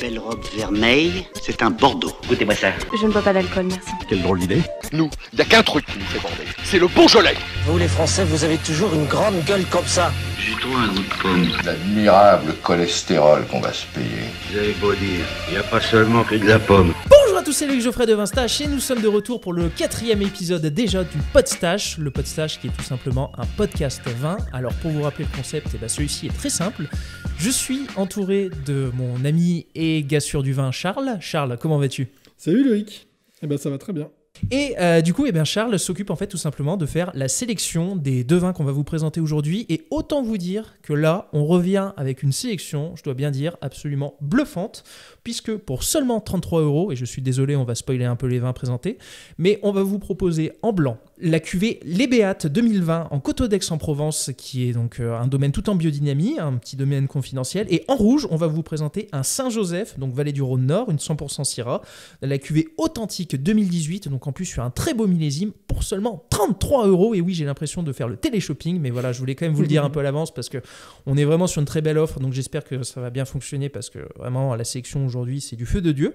belle robe vermeille, c'est un Bordeaux. Goûtez-moi ça. Je ne bois pas d'alcool, merci. Quelle drôle d'idée. Nous, il n'y a qu'un truc qui nous fait bander. C'est le Beaujolais. Vous les Français, vous avez toujours une grande gueule comme ça. J'ai trop un goût de pomme. L'admirable cholestérol qu'on va se payer. Vous avez beau dire, il n'y a pas seulement que de la pomme. Bonjour à tous, c'est Luc Geoffrey de Vinstache et nous sommes de retour pour le 4e épisode déjà du Podstache. Le Podstache qui est tout simplement un podcast vin. Alors pour vous rappeler le concept, celui-ci est très simple. Je suis entouré de mon ami et gars sûr du vin Charles. Charles, comment vas-tu ? Salut Loïc. Ça va très bien. Et du coup, Charles s'occupe en fait tout simplement de faire la sélection des deux vins qu'on va vous présenter aujourd'hui. Et autant vous dire que là, on revient avec une sélection, je dois bien dire, absolument bluffante, puisque pour seulement 33 €, et je suis désolé, on va spoiler un peu les vins présentés, mais on va vous proposer en blanc la cuvée Les Béates 2020 en Coteaux d'Aix-en-Provence, qui est donc un domaine tout en biodynamie, un petit domaine confidentiel. Et en rouge, on va vous présenter un Saint-Joseph, donc vallée du Rhône Nord, une 100% Syrah, la cuvée authentique 2018, donc en plus sur un très beau millésime, pour seulement 33 €. Et oui, j'ai l'impression de faire le télé-shopping, mais voilà, je voulais quand même vous le dire un peu à l'avance, parce qu'on est vraiment sur une très belle offre, donc j'espère que ça va bien fonctionner, parce que vraiment, la sélection aujourd'hui, c'est du feu de Dieu.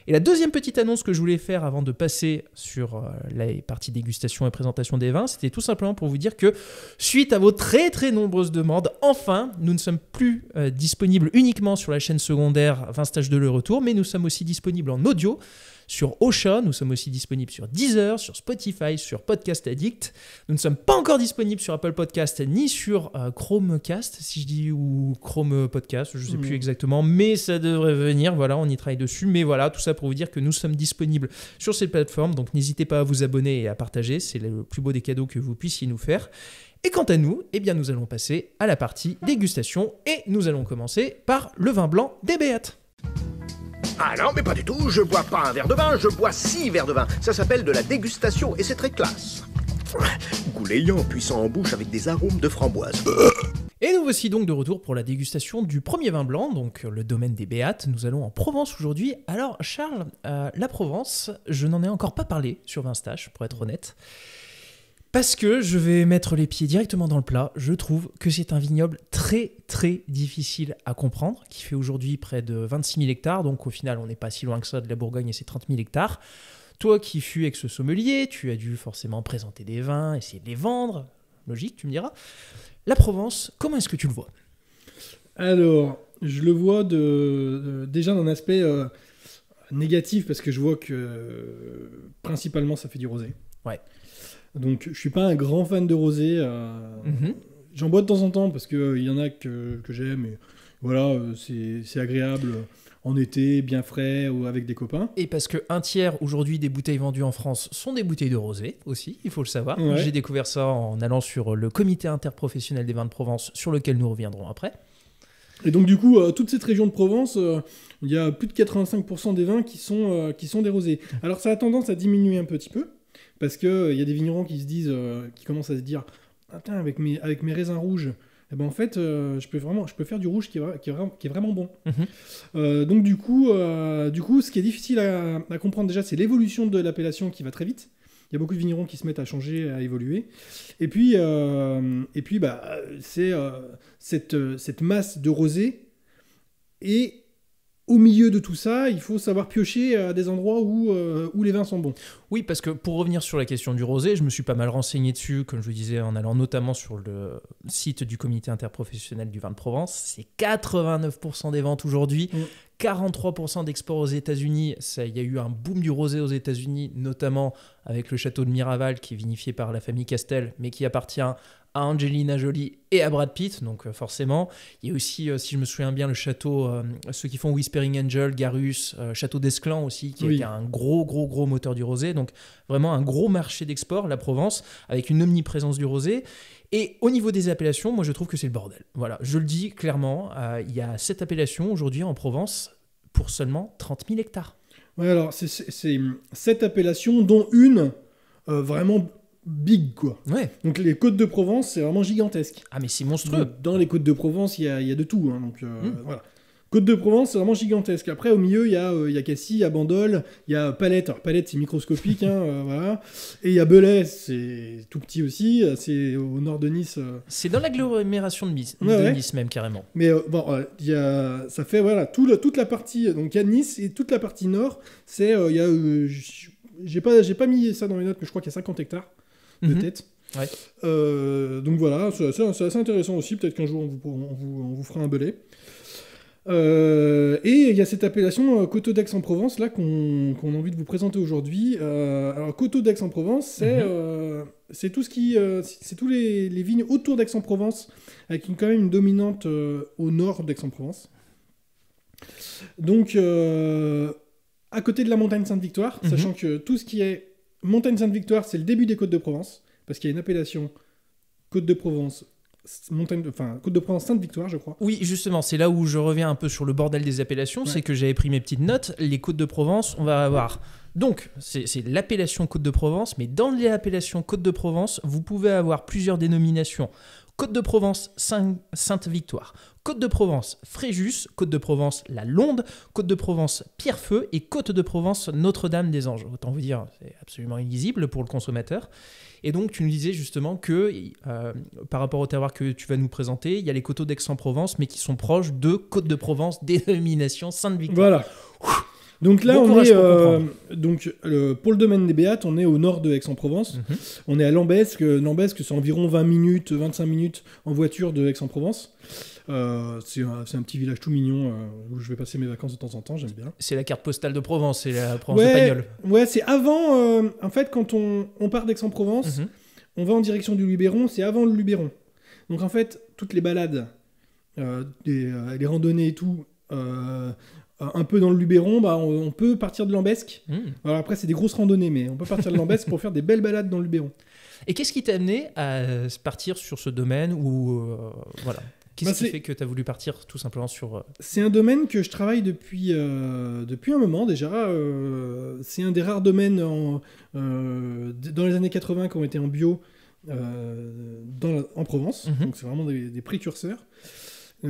Et la deuxième petite annonce que je voulais faire avant de passer sur la partie dégustation et présentation des vins, c'était tout simplement pour vous dire que suite à vos très très nombreuses demandes, enfin, nous ne sommes plus disponibles uniquement sur la chaîne secondaire Vinstache de Le Retour, mais nous sommes aussi disponibles en audio sur Ocha, nous sommes aussi disponibles sur Deezer, sur Spotify, sur Podcast Addict. Nous ne sommes pas encore disponibles sur Apple Podcast ni sur Chromecast, si je dis, ou Chrome Podcast, je ne sais plus exactement, mais ça devrait venir, voilà, on y travaille dessus. Mais voilà, tout ça pour vous dire que nous sommes disponibles sur ces plateformes, donc n'hésitez pas à vous abonner et à partager, c'est le plus beau des cadeaux que vous puissiez nous faire. Et quant à nous, nous allons passer à la partie dégustation, et nous allons commencer par le vin blanc des Béates. Ah non, mais pas du tout, je bois pas un verre de vin, je bois 6 verres de vin. Ça s'appelle de la dégustation et c'est très classe. Goût layant, puissant en bouche avec des arômes de framboise. Et nous voici donc de retour pour la dégustation du premier vin blanc, donc le domaine des Béates. Nous allons en Provence aujourd'hui. Alors Charles, la Provence, je n'en ai encore pas parlé sur Vinstache, pour être honnête. Parce que je vais mettre les pieds directement dans le plat, je trouve que c'est un vignoble très très difficile à comprendre, qui fait aujourd'hui près de 26 000 hectares, donc au final on n'est pas si loin que ça de la Bourgogne et ses 30 000 hectares. Toi qui fus ex-sommelier, tu as dû forcément présenter des vins, essayer de les vendre, logique tu me diras. La Provence, comment est-ce que tu le vois ? Alors, je le vois déjà d'un aspect négatif, parce que je vois que principalement ça fait du rosé. Ouais. Donc je suis pas un grand fan de rosé. J'en bois de temps en temps parce qu'il y en a que j'aime. Et voilà, c'est agréable en été, bien frais ou avec des copains. Et parce que un tiers aujourd'hui des bouteilles vendues en France sont des bouteilles de rosé aussi, il faut le savoir. Ouais. J'ai découvert ça en allant sur le comité interprofessionnel des vins de Provence, sur lequel nous reviendrons après. Et donc du coup, toute cette région de Provence, il y a plus de 85% des vins qui sont des rosés. Alors ça a tendance à diminuer un petit peu. Parce qu'il y a des vignerons qui se disent, qui commencent à se dire, putain, avec mes raisins rouges, en fait, je peux faire du rouge qui est vraiment bon. Donc du coup, ce qui est difficile à comprendre déjà, c'est l'évolution de l'appellation qui va très vite. Il y a beaucoup de vignerons qui se mettent à changer, à évoluer. Et puis c'est cette masse de rosé. Et au milieu de tout ça, il faut savoir piocher à des endroits où les vins sont bons. Oui, parce que pour revenir sur la question du rosé, je me suis pas mal renseigné dessus, comme je vous disais, en allant notamment sur le site du comité interprofessionnel du vin de Provence. C'est 89% des ventes aujourd'hui, 43% d'export aux États-Unis. Il y a eu un boom du rosé aux États-Unis, notamment avec le château de Miraval, qui est vinifié par la famille Castel, mais qui appartient à Angelina Jolie et à Brad Pitt, donc forcément. Il y a aussi, si je me souviens bien, le château, ceux qui font Whispering Angel, Garus, château d'Esclans aussi, qui est un gros moteur du rosé, donc vraiment un gros marché d'export, la Provence, avec une omniprésence du rosé. Et au niveau des appellations, moi je trouve que c'est le bordel. Voilà, je le dis clairement, il y a 7 appellations aujourd'hui en Provence pour seulement 30 000 hectares. Ouais, alors c'est 7 appellations, dont une vraiment big, quoi. Ouais. Donc les Côtes de Provence, c'est vraiment gigantesque. Ah mais c'est monstrueux. Dans les Côtes de Provence, il y a de tout, hein, donc voilà. Côte de Provence, c'est vraiment gigantesque. Après, au milieu, il y a Cassis, il y a Bandol, il y a Palette. Alors, Palette, c'est microscopique, voilà. Et il y a Belay, c'est tout petit aussi. C'est au nord de Nice. C'est dans l'agglomération de Nice, Nice même, carrément. Mais ça fait, voilà, toute la partie... Donc, il y a Nice et toute la partie nord, c'est... j'ai pas mis ça dans les notes, mais je crois qu'il y a 50 hectares de tête. Ouais. Donc, voilà, c'est assez intéressant aussi. Peut-être qu'un jour, on vous fera un Belay. Et il y a cette appellation Coteaux d'Aix-en-Provence là qu'on a envie de vous présenter aujourd'hui. Alors Coteaux d'Aix-en-Provence, c'est tout ce qui, c'est tous les vignes autour d'Aix-en-Provence avec quand même une dominante au nord d'Aix-en-Provence. Donc à côté de la montagne Sainte-Victoire, sachant que tout ce qui est montagne Sainte-Victoire, c'est le début des Côtes de Provence parce qu'il y a une appellation Côte de Provence. Côte de Provence Sainte-Victoire, je crois. Oui, justement, c'est là où je reviens un peu sur le bordel des appellations, c'est que j'avais pris mes petites notes. Les Côtes de Provence, on va avoir... Donc, c'est l'appellation Côte de Provence, mais dans l'appellation Côte de Provence, vous pouvez avoir plusieurs dénominations. Côte de Provence Sainte-Victoire, Côte de Provence Fréjus, Côte de Provence La Londe, Côte de Provence Pierrefeu et Côte de Provence Notre-Dame-des-Anges. Autant vous dire, c'est absolument illisible pour le consommateur. Et donc, tu nous disais justement que, par rapport au terroir que tu vas nous présenter, il y a les coteaux d'Aix-en-Provence, mais qui sont proches de Côte de Provence, dénomination Sainte-Victoire. Voilà. Donc là, on est pour le domaine des Béates, on est au nord de Aix-en-Provence. On est à Lambesque. Lambesque, c'est environ 20 minutes, 25 minutes en voiture de Aix-en-Provence. C'est un petit village tout mignon où je vais passer mes vacances de temps en temps, j'aime bien. C'est la carte postale de Provence, c'est la Provence de Pagnol. Ouais, c'est avant... en fait, quand on part d'Aix-en-Provence, on va en direction du Luberon, c'est avant le Luberon. Donc en fait, toutes les balades, les randonnées et tout... un peu dans le Luberon, on peut partir de Lambesque. Alors après, c'est des grosses randonnées, mais on peut partir de Lambesque pour faire des belles balades dans le Luberon. Et qu'est-ce qui t'a amené à partir sur ce domaine où, voilà. Qu'est-ce qui fait que tu as voulu partir tout simplement sur... C'est un domaine que je travaille depuis un moment déjà. C'est un des rares domaines dans les années 80 qui ont été en bio en Provence. Donc c'est vraiment des précurseurs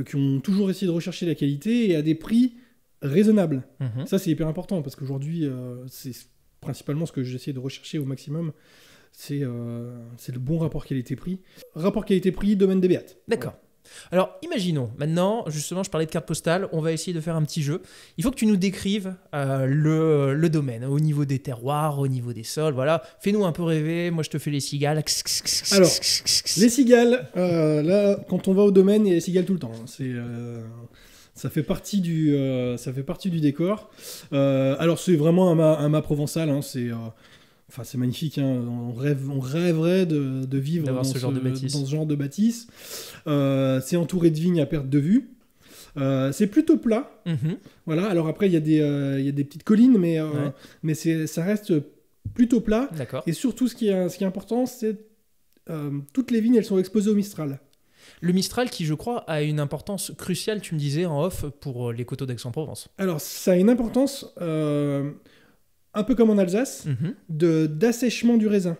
qui ont toujours essayé de rechercher la qualité et à des prix raisonnable. Ça, c'est hyper important parce qu'aujourd'hui, c'est principalement ce que j'essaie de rechercher au maximum. C'est le bon rapport qualité-prix. Rapport qualité-prix, domaine des Béates. D'accord. Voilà. Alors, imaginons, maintenant, justement, je parlais de carte postale, on va essayer de faire un petit jeu. Il faut que tu nous décrives le domaine, au niveau des terroirs, au niveau des sols, voilà. Fais-nous un peu rêver, moi je te fais les cigales. Alors, les cigales, là, quand on va au domaine, il y a les cigales tout le temps. Ça fait partie du décor. Alors c'est vraiment un mât provençal. C'est magnifique. On rêverait de vivre dans ce genre de bâtisse. C'est entouré de vignes à perte de vue. C'est plutôt plat. Voilà. Alors après il y a des petites collines, mais ça reste plutôt plat. D'accord. Et surtout ce qui est important, c'est toutes les vignes elles sont exposées au Mistral. Le Mistral qui, je crois, a une importance cruciale, tu me disais en off, pour les coteaux d'Aix-en-Provence. Alors, ça a une importance, un peu comme en Alsace, d'assèchement du raisin.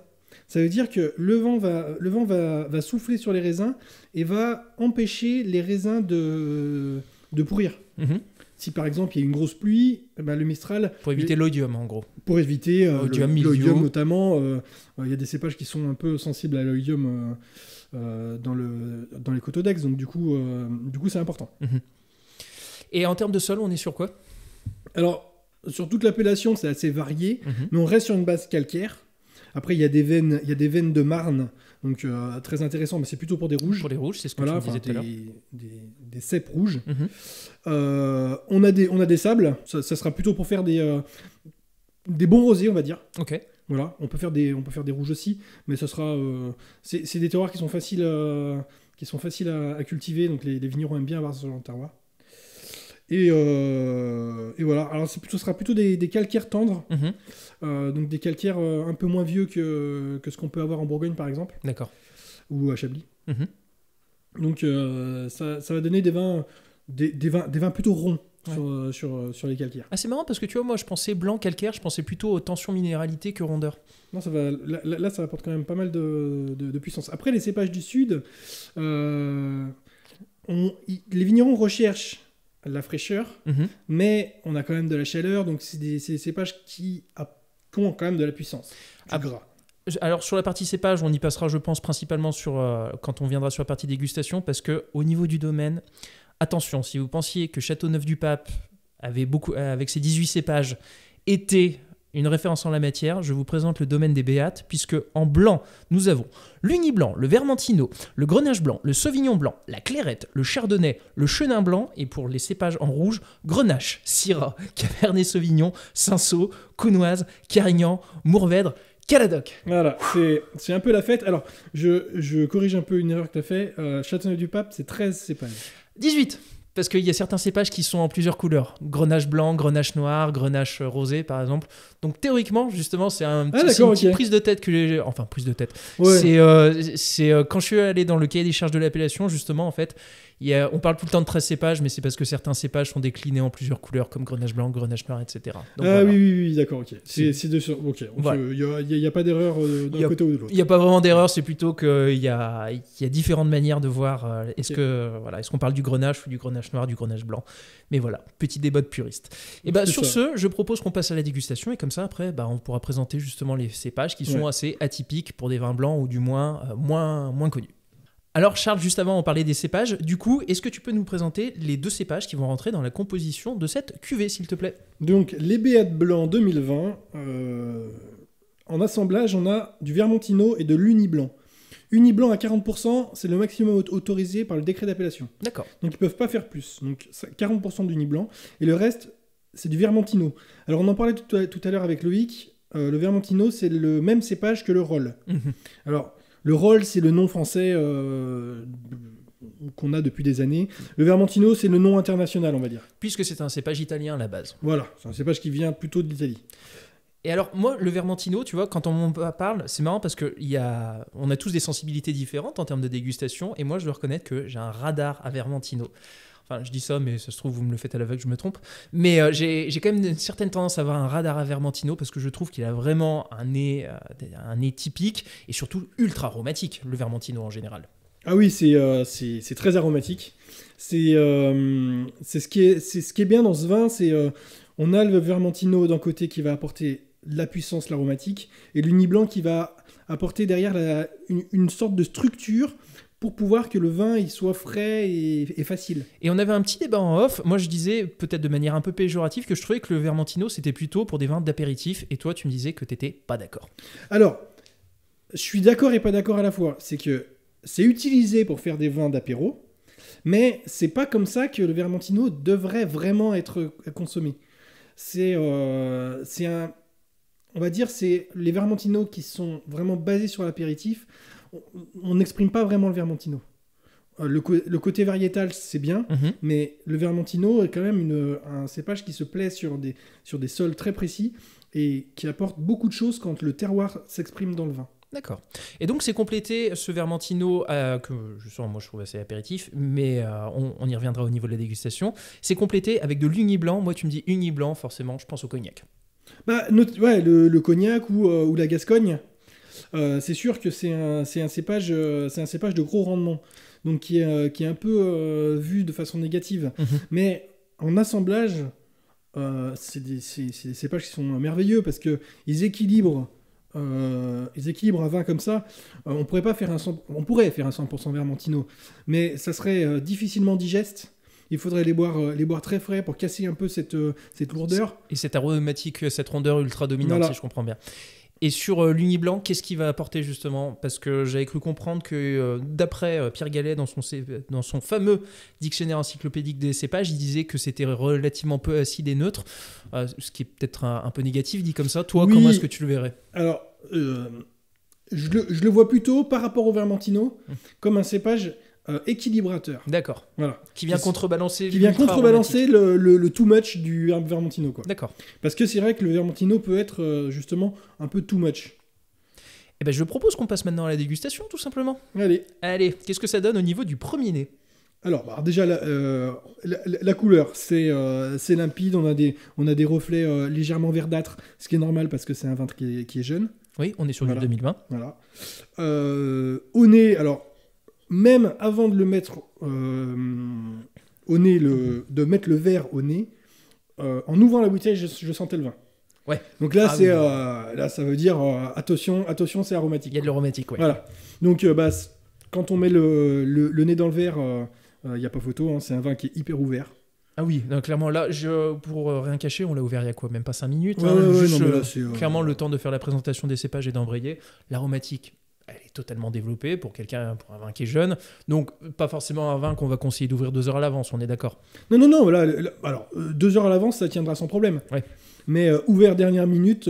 Ça veut dire que le vent va souffler sur les raisins et va empêcher les raisins de pourrir. Si par exemple il y a une grosse pluie, le Mistral... Pour éviter l'oïdium en gros. Pour éviter l'oïdium notamment. Il y a des cépages qui sont un peu sensibles à l'oïdium dans les coteaux d'Aix, donc du coup c'est important. Et en termes de sol, on est sur quoi ? Alors, sur toute l'appellation, c'est assez varié, mais on reste sur une base calcaire. Après, il y a des veines de marne, donc très intéressant, mais c'est plutôt pour des rouges. Pour les rouges, c'est ce que tu me disais tout à l'heure. Des cèpes rouges. On a des sables, ça sera plutôt pour faire des bons rosés, on va dire. Ok. Voilà, on peut faire des rouges aussi, mais ça sera c'est des terroirs qui sont faciles à cultiver, donc les vignerons aiment bien avoir ce genre de terroir. Et voilà, alors ce sera plutôt des calcaires tendres, donc des calcaires un peu moins vieux que ce qu'on peut avoir en Bourgogne par exemple. D'accord. Ou à Chablis. Donc ça va donner des vins plutôt ronds. Sur les calcaires. Ah, c'est marrant parce que tu vois, moi je pensais blanc calcaire, je pensais plutôt aux tensions minéralité que rondeur. Non, là ça apporte quand même pas mal de puissance. Après, les cépages du sud, les vignerons recherchent la fraîcheur, Mhm. mais on a quand même de la chaleur, donc c'est des cépages qui ont quand même de la puissance, du gras. Alors sur la partie cépage, on y passera, je pense, principalement quand on viendra sur la partie dégustation, parce que au niveau du domaine, attention, si vous pensiez que Châteauneuf-du-Pape avec ses 18 cépages était une référence en la matière, je vous présente le domaine des Béates, puisque en blanc, nous avons l'Uni blanc, le Vermentino, le Grenache blanc, le Sauvignon blanc, la Clairette, le Chardonnay, le Chenin blanc, et pour les cépages en rouge, Grenache, Syrah, Cabernet Sauvignon, Cinsault, Counoise, Carignan, Mourvèdre, Caladoc. Voilà, c'est un peu la fête. Alors, je corrige un peu une erreur que tu as fait. Châteauneuf-du-Pape, c'est 13 cépages. 18, parce qu'il y a certains cépages qui sont en plusieurs couleurs. Grenache blanc, Grenache noir, Grenache rosé, par exemple. Donc théoriquement, justement, c'est une petite prise de tête que j'ai... Enfin, prise de tête. Ouais. C'est quand je suis allé dans le cahier des charges de l'appellation, justement, en fait, on parle tout le temps de 13 cépages, mais c'est parce que certains cépages sont déclinés en plusieurs couleurs, comme Grenache blanc, Grenache noir, etc. Donc, voilà. Oui, d'accord, ok. C'est deux sur... Ok, il n'y a pas d'erreur d'un côté ou de l'autre. Il n'y a pas vraiment d'erreur, c'est plutôt qu'il y a différentes manières de voir est-ce qu'on parle du Grenache ou du Grenache noir, du Grenache blanc. Mais voilà, petit débat de puriste. Et sur ce, je propose qu'on passe à la dégustation, et comme ça, après, on pourra présenter justement les cépages qui sont assez atypiques pour des vins blancs, ou du moins moins connus. Alors Charles, juste avant on parlait des cépages, du coup, est-ce que tu peux nous présenter les 2 cépages qui vont rentrer dans la composition de cette cuvée, s'il te plaît? Donc, les Béates blancs 2020, en assemblage, on a du Vermentino et de l'Uni blanc. Uni blanc à 40%, c'est le maximum autorisé par le décret d'appellation. D'accord. Donc, ils ne peuvent pas faire plus. Donc, 40% d'Uni blanc, et le reste, c'est du Vermentino. Alors, on en parlait tout à l'heure avec Loïc, le Vermentino, c'est le même cépage que le Rolle. Mhm. Alors, le Rolle, c'est le nom français qu'on a depuis des années. Le Vermentino, c'est le nom international, on va dire. Puisque c'est un cépage italien à la base. Voilà, c'est un cépage qui vient plutôt de l'Italie. Et alors, moi, le Vermentino, tu vois, quand on m'en parle, c'est marrant parce qu'on a tous des sensibilités différentes en termes de dégustation, et moi, je dois reconnaître que j'ai un radar à Vermentino. Enfin, je dis ça, mais ça se trouve, vous me le faites à l'aveugle, je me trompe. Mais j'ai quand même une certaine tendance à avoir un radar à Vermentino parce que je trouve qu'il a vraiment un nez typique et surtout ultra aromatique, le Vermentino en général. Ah oui, c'est très aromatique. C'est ce qui est bien dans ce vin, on a le Vermentino d'un côté qui va apporter la puissance, l'aromatique, et l'Uni blanc qui va apporter derrière une sorte de structure pour pouvoir que le vin il soit frais et facile. Et on avait un petit débat en off. Moi, je disais, peut-être de manière un peu péjorative, que je trouvais que le Vermentino, c'était plutôt pour des vins d'apéritif. Et toi, tu me disais que tu n'étais pas d'accord. Alors, je suis d'accord et pas d'accord à la fois. C'est que c'est utilisé pour faire des vins d'apéro, mais c'est pas comme ça que le Vermentino devrait vraiment être consommé. On va dire, c'est les Vermentino qui sont vraiment basés sur l'apéritif. On n'exprime pas vraiment le Vermentino. Le côté variétal, c'est bien, mais le Vermentino est quand même un cépage qui se plaît sur des sols très précis et qui apporte beaucoup de choses quand le terroir s'exprime dans le vin. D'accord. Et donc, c'est complété, ce Vermentino, que moi je trouve assez apéritif, mais on y reviendra au niveau de la dégustation. C'est complété avec de l'Uni blanc. Moi, tu me dis Uni blanc, forcément, je pense au cognac. Le cognac ou la Gascogne. C'est sûr que c'est un cépage de gros rendement, donc qui est un peu vu de façon négative. Mais en assemblage, c'est des cépages qui sont merveilleux parce que ils équilibrent un vin comme ça. On pourrait faire un 100% Vermentino, mais ça serait difficilement digeste. Il faudrait les boire très frais pour casser un peu cette lourdeur. Et cette aromatique, cette rondeur ultra dominante, voilà. Si je comprends bien. Et sur l'Uni blanc, qu'est-ce qu'il va apporter justement? Parce que j'avais cru comprendre que d'après Pierre Gallet, dans son fameux dictionnaire encyclopédique des cépages, il disait que c'était relativement peu acide et neutre, ce qui est peut-être un peu négatif dit comme ça. Toi, oui. Comment est-ce que tu le verrais? Alors, je le vois plutôt par rapport au Vermentino comme un cépage équilibrateur. D'accord. Voilà. Qui vient contrebalancer le too much du Vermentino, quoi. D'accord. Parce que c'est vrai que le Vermentino peut être justement un peu too much. Eh ben, je propose qu'on passe maintenant à la dégustation, tout simplement. Allez, qu'est-ce que ça donne au niveau du premier nez? Alors, déjà, la couleur, c'est limpide, on a des reflets légèrement verdâtres, ce qui est normal parce que c'est un vin qui est jeune. Oui, on est sur du 2020. Voilà. Au nez, alors, même avant de le mettre au nez, de mettre le verre au nez, en ouvrant la bouteille, je sentais le vin. Ouais. Donc là, oui. Là, ça veut dire attention, c'est aromatique. Il y a de l'aromatique, ouais. Voilà. Donc, quand on met le nez dans le verre, il n'y a pas photo, hein, c'est un vin qui est hyper ouvert. Ah oui, donc clairement, là, pour rien cacher, on l'a ouvert il y a quoi, même pas 5 minutes. Ouais, hein, ouais, juste, non, mais là, c'est, clairement, le temps de faire la présentation des cépages et d'embrayer. L'aromatique, elle est totalement développée pour un vin qui est jeune. Donc, pas forcément un vin qu'on va conseiller d'ouvrir 2 heures à l'avance, on est d'accord. Non, alors, 2 heures à l'avance, ça tiendra sans problème. Ouais. Mais ouvert dernière minute,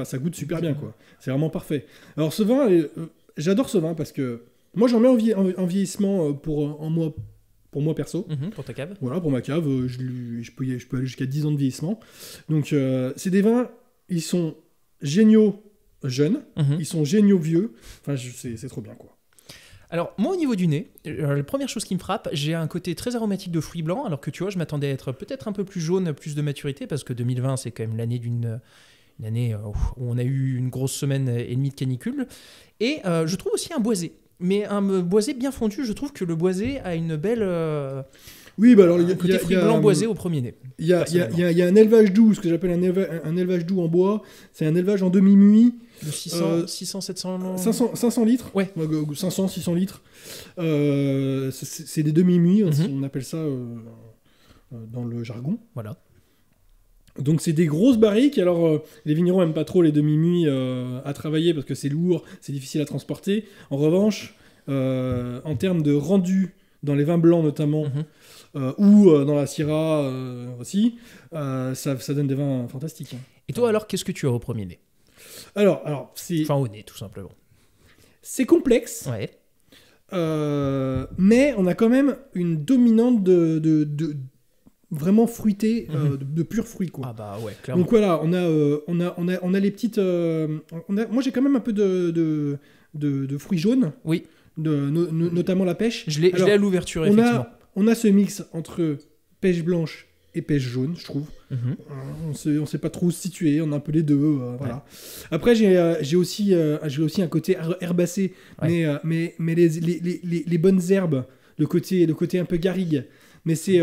ça goûte super bien, quoi. C'est vraiment parfait. Alors, ce vin, j'adore ce vin parce que moi, j'en mets en vieillissement pour moi perso. Pour ta cave. Voilà, pour ma cave, je peux aller jusqu'à 10 ans de vieillissement. Donc, c'est des vins, ils sont géniaux jeunes, ils sont géniaux vieux. Enfin, c'est trop bien, quoi. Alors, moi, au niveau du nez, la première chose qui me frappe, j'ai un côté très aromatique de fruits blancs, alors que tu vois, je m'attendais à être peut-être un peu plus jaune, plus de maturité, parce que 2020, c'est quand même l'année une année où on a eu une grosse semaine et demie de canicule. Et je trouve aussi un boisé. Mais un boisé bien fondu, je trouve que le boisé a une belle... Oui, bah alors un côté fruits blancs boisé au premier nez. Il y a un élevage doux, ce que j'appelle un élevage doux en bois. C'est un élevage en demi-muit. De 700 500 litres. Ouais. 500, 600 litres. C'est des demi-muits, on appelle ça dans le jargon. Voilà. Donc c'est des grosses barriques. Alors les vignerons n'aiment pas trop les demi-muits à travailler parce que c'est lourd, c'est difficile à transporter. En revanche, en termes de rendu, dans les vins blancs notamment, ou dans la Syrah aussi, ça donne des vins fantastiques. Et toi alors, qu'est-ce que tu as au premier nez ? Alors c'est... Enfin au nez, tout simplement. C'est complexe, Ouais. mais on a quand même une dominante de vraiment fruité, de purs fruits, quoi. Ah bah ouais, clairement. Donc voilà, on a les petites... moi j'ai quand même un peu de fruits jaunes, Oui. Notamment la pêche. Je l'ai à l'ouverture, effectivement. On a ce mix entre pêche blanche et pêche jaune, je trouve. On sait pas trop où se situer, on a un peu les deux. Voilà. Après, j'ai aussi un côté herbacé, mais les bonnes herbes, le côté un peu garrigue. Mais c'est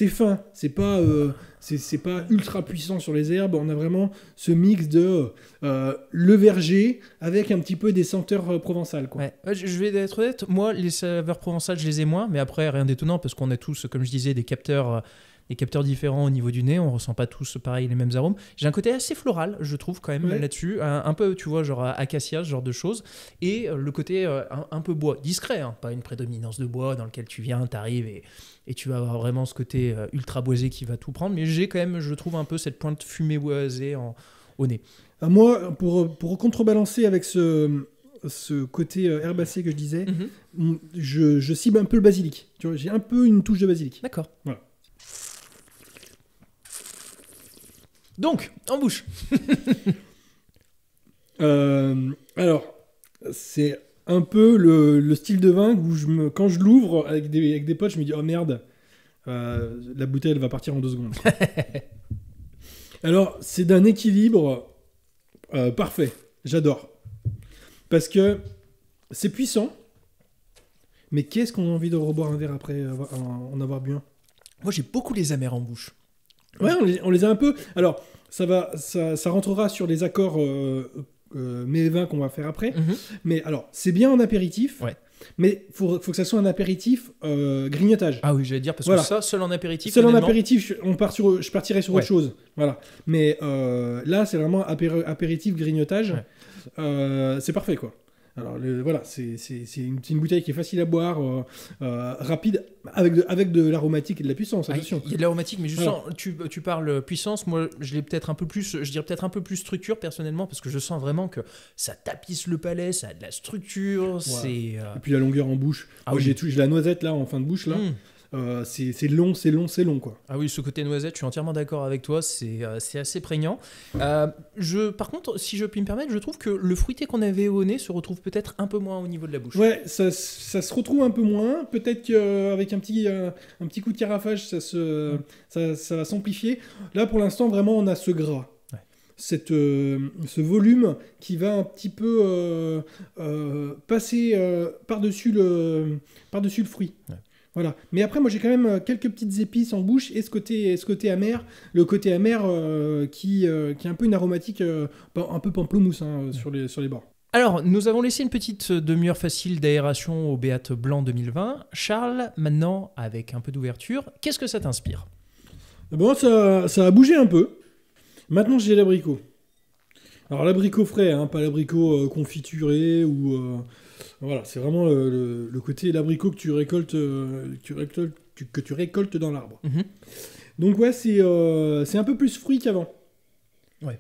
fin, c'est pas ultra puissant sur les herbes. On a vraiment ce mix de le verger avec un petit peu des senteurs provençales, quoi. Ouais. Je vais être honnête, moi les saveurs provençales je les ai moins, mais après rien d'étonnant parce qu'on a tous, comme je disais, des capteurs différents au niveau du nez, on ressent pas tous pareil les mêmes arômes. J'ai un côté assez floral, je trouve quand même là-dessus, un peu tu vois genre acacia, ce genre de choses, et le côté un peu bois, discret, hein, pas une prédominance de bois dans lequel tu viens, t'arrives et tu vas avoir vraiment ce côté ultra boisé qui va tout prendre, mais j'ai quand même, je trouve un peu cette pointe fumée boisée au nez. Moi, pour contrebalancer avec ce côté herbacé que je disais, je cible un peu le basilic. Tu vois, j'ai un peu une touche de basilic. D'accord. Voilà. Donc, en bouche. Alors, c'est un peu le style de vin où quand je l'ouvre avec des potes, je me dis oh merde, la bouteille elle va partir en 2 secondes. Alors, c'est d'un équilibre parfait. J'adore. Parce que c'est puissant, mais qu'est-ce qu'on a envie de reboire un verre après en avoir bu un ? Moi, j'ai beaucoup les amers en bouche. Ouais, on les a un peu. Alors, ça rentrera sur les accords mes vins qu'on va faire après. Mais alors, c'est bien en apéritif. Ouais. Mais faut que ça soit un apéritif grignotage. Ah oui, j'allais dire, parce voilà. que ça, seul en apéritif. Seul en apéritif, je partirais sur autre chose. Voilà. Mais là, c'est vraiment apéritif grignotage. Ouais. C'est parfait, quoi. Alors voilà, c'est une bouteille qui est facile à boire, rapide, avec de l'aromatique et de la puissance, attention. Il y a de l'aromatique, mais justement, tu parles puissance, moi je dirais peut-être un peu plus structure personnellement, parce que je sens vraiment que ça tapisse le palais, ça a de la structure, c'est... Et puis la longueur en bouche. Moi, j'ai la noisette là, en fin de bouche là. C'est long, quoi. Ah oui, ce côté noisette, je suis entièrement d'accord avec toi, c'est assez prégnant. Par contre, si je puis me permettre, je trouve que le fruité qu'on avait au nez se retrouve peut-être un peu moins au niveau de la bouche. Ouais, ça se retrouve un peu moins. Peut-être qu'avec un petit coup de carafage, ça va s'amplifier. Là, pour l'instant, vraiment, on a ce gras. Ouais. Ce volume qui va un petit peu passer par-dessus le fruit. Ouais. Voilà. Mais après, moi, j'ai quand même quelques petites épices en bouche et ce côté amer, le côté amer qui est un peu une aromatique, un peu pamplemousse sur les bords. Alors, nous avons laissé une petite demi-heure facile d'aération au Béat Blanc 2020. Charles, maintenant, avec un peu d'ouverture, qu'est-ce que ça t'inspire ? Bon, ça a bougé un peu. Maintenant, j'ai l'abricot. Alors, l'abricot frais, pas l'abricot confituré ou... voilà, c'est vraiment le côté l'abricot que tu récoltes dans l'arbre. Mhm. Donc ouais, c'est un peu plus fruit qu'avant. Ouais.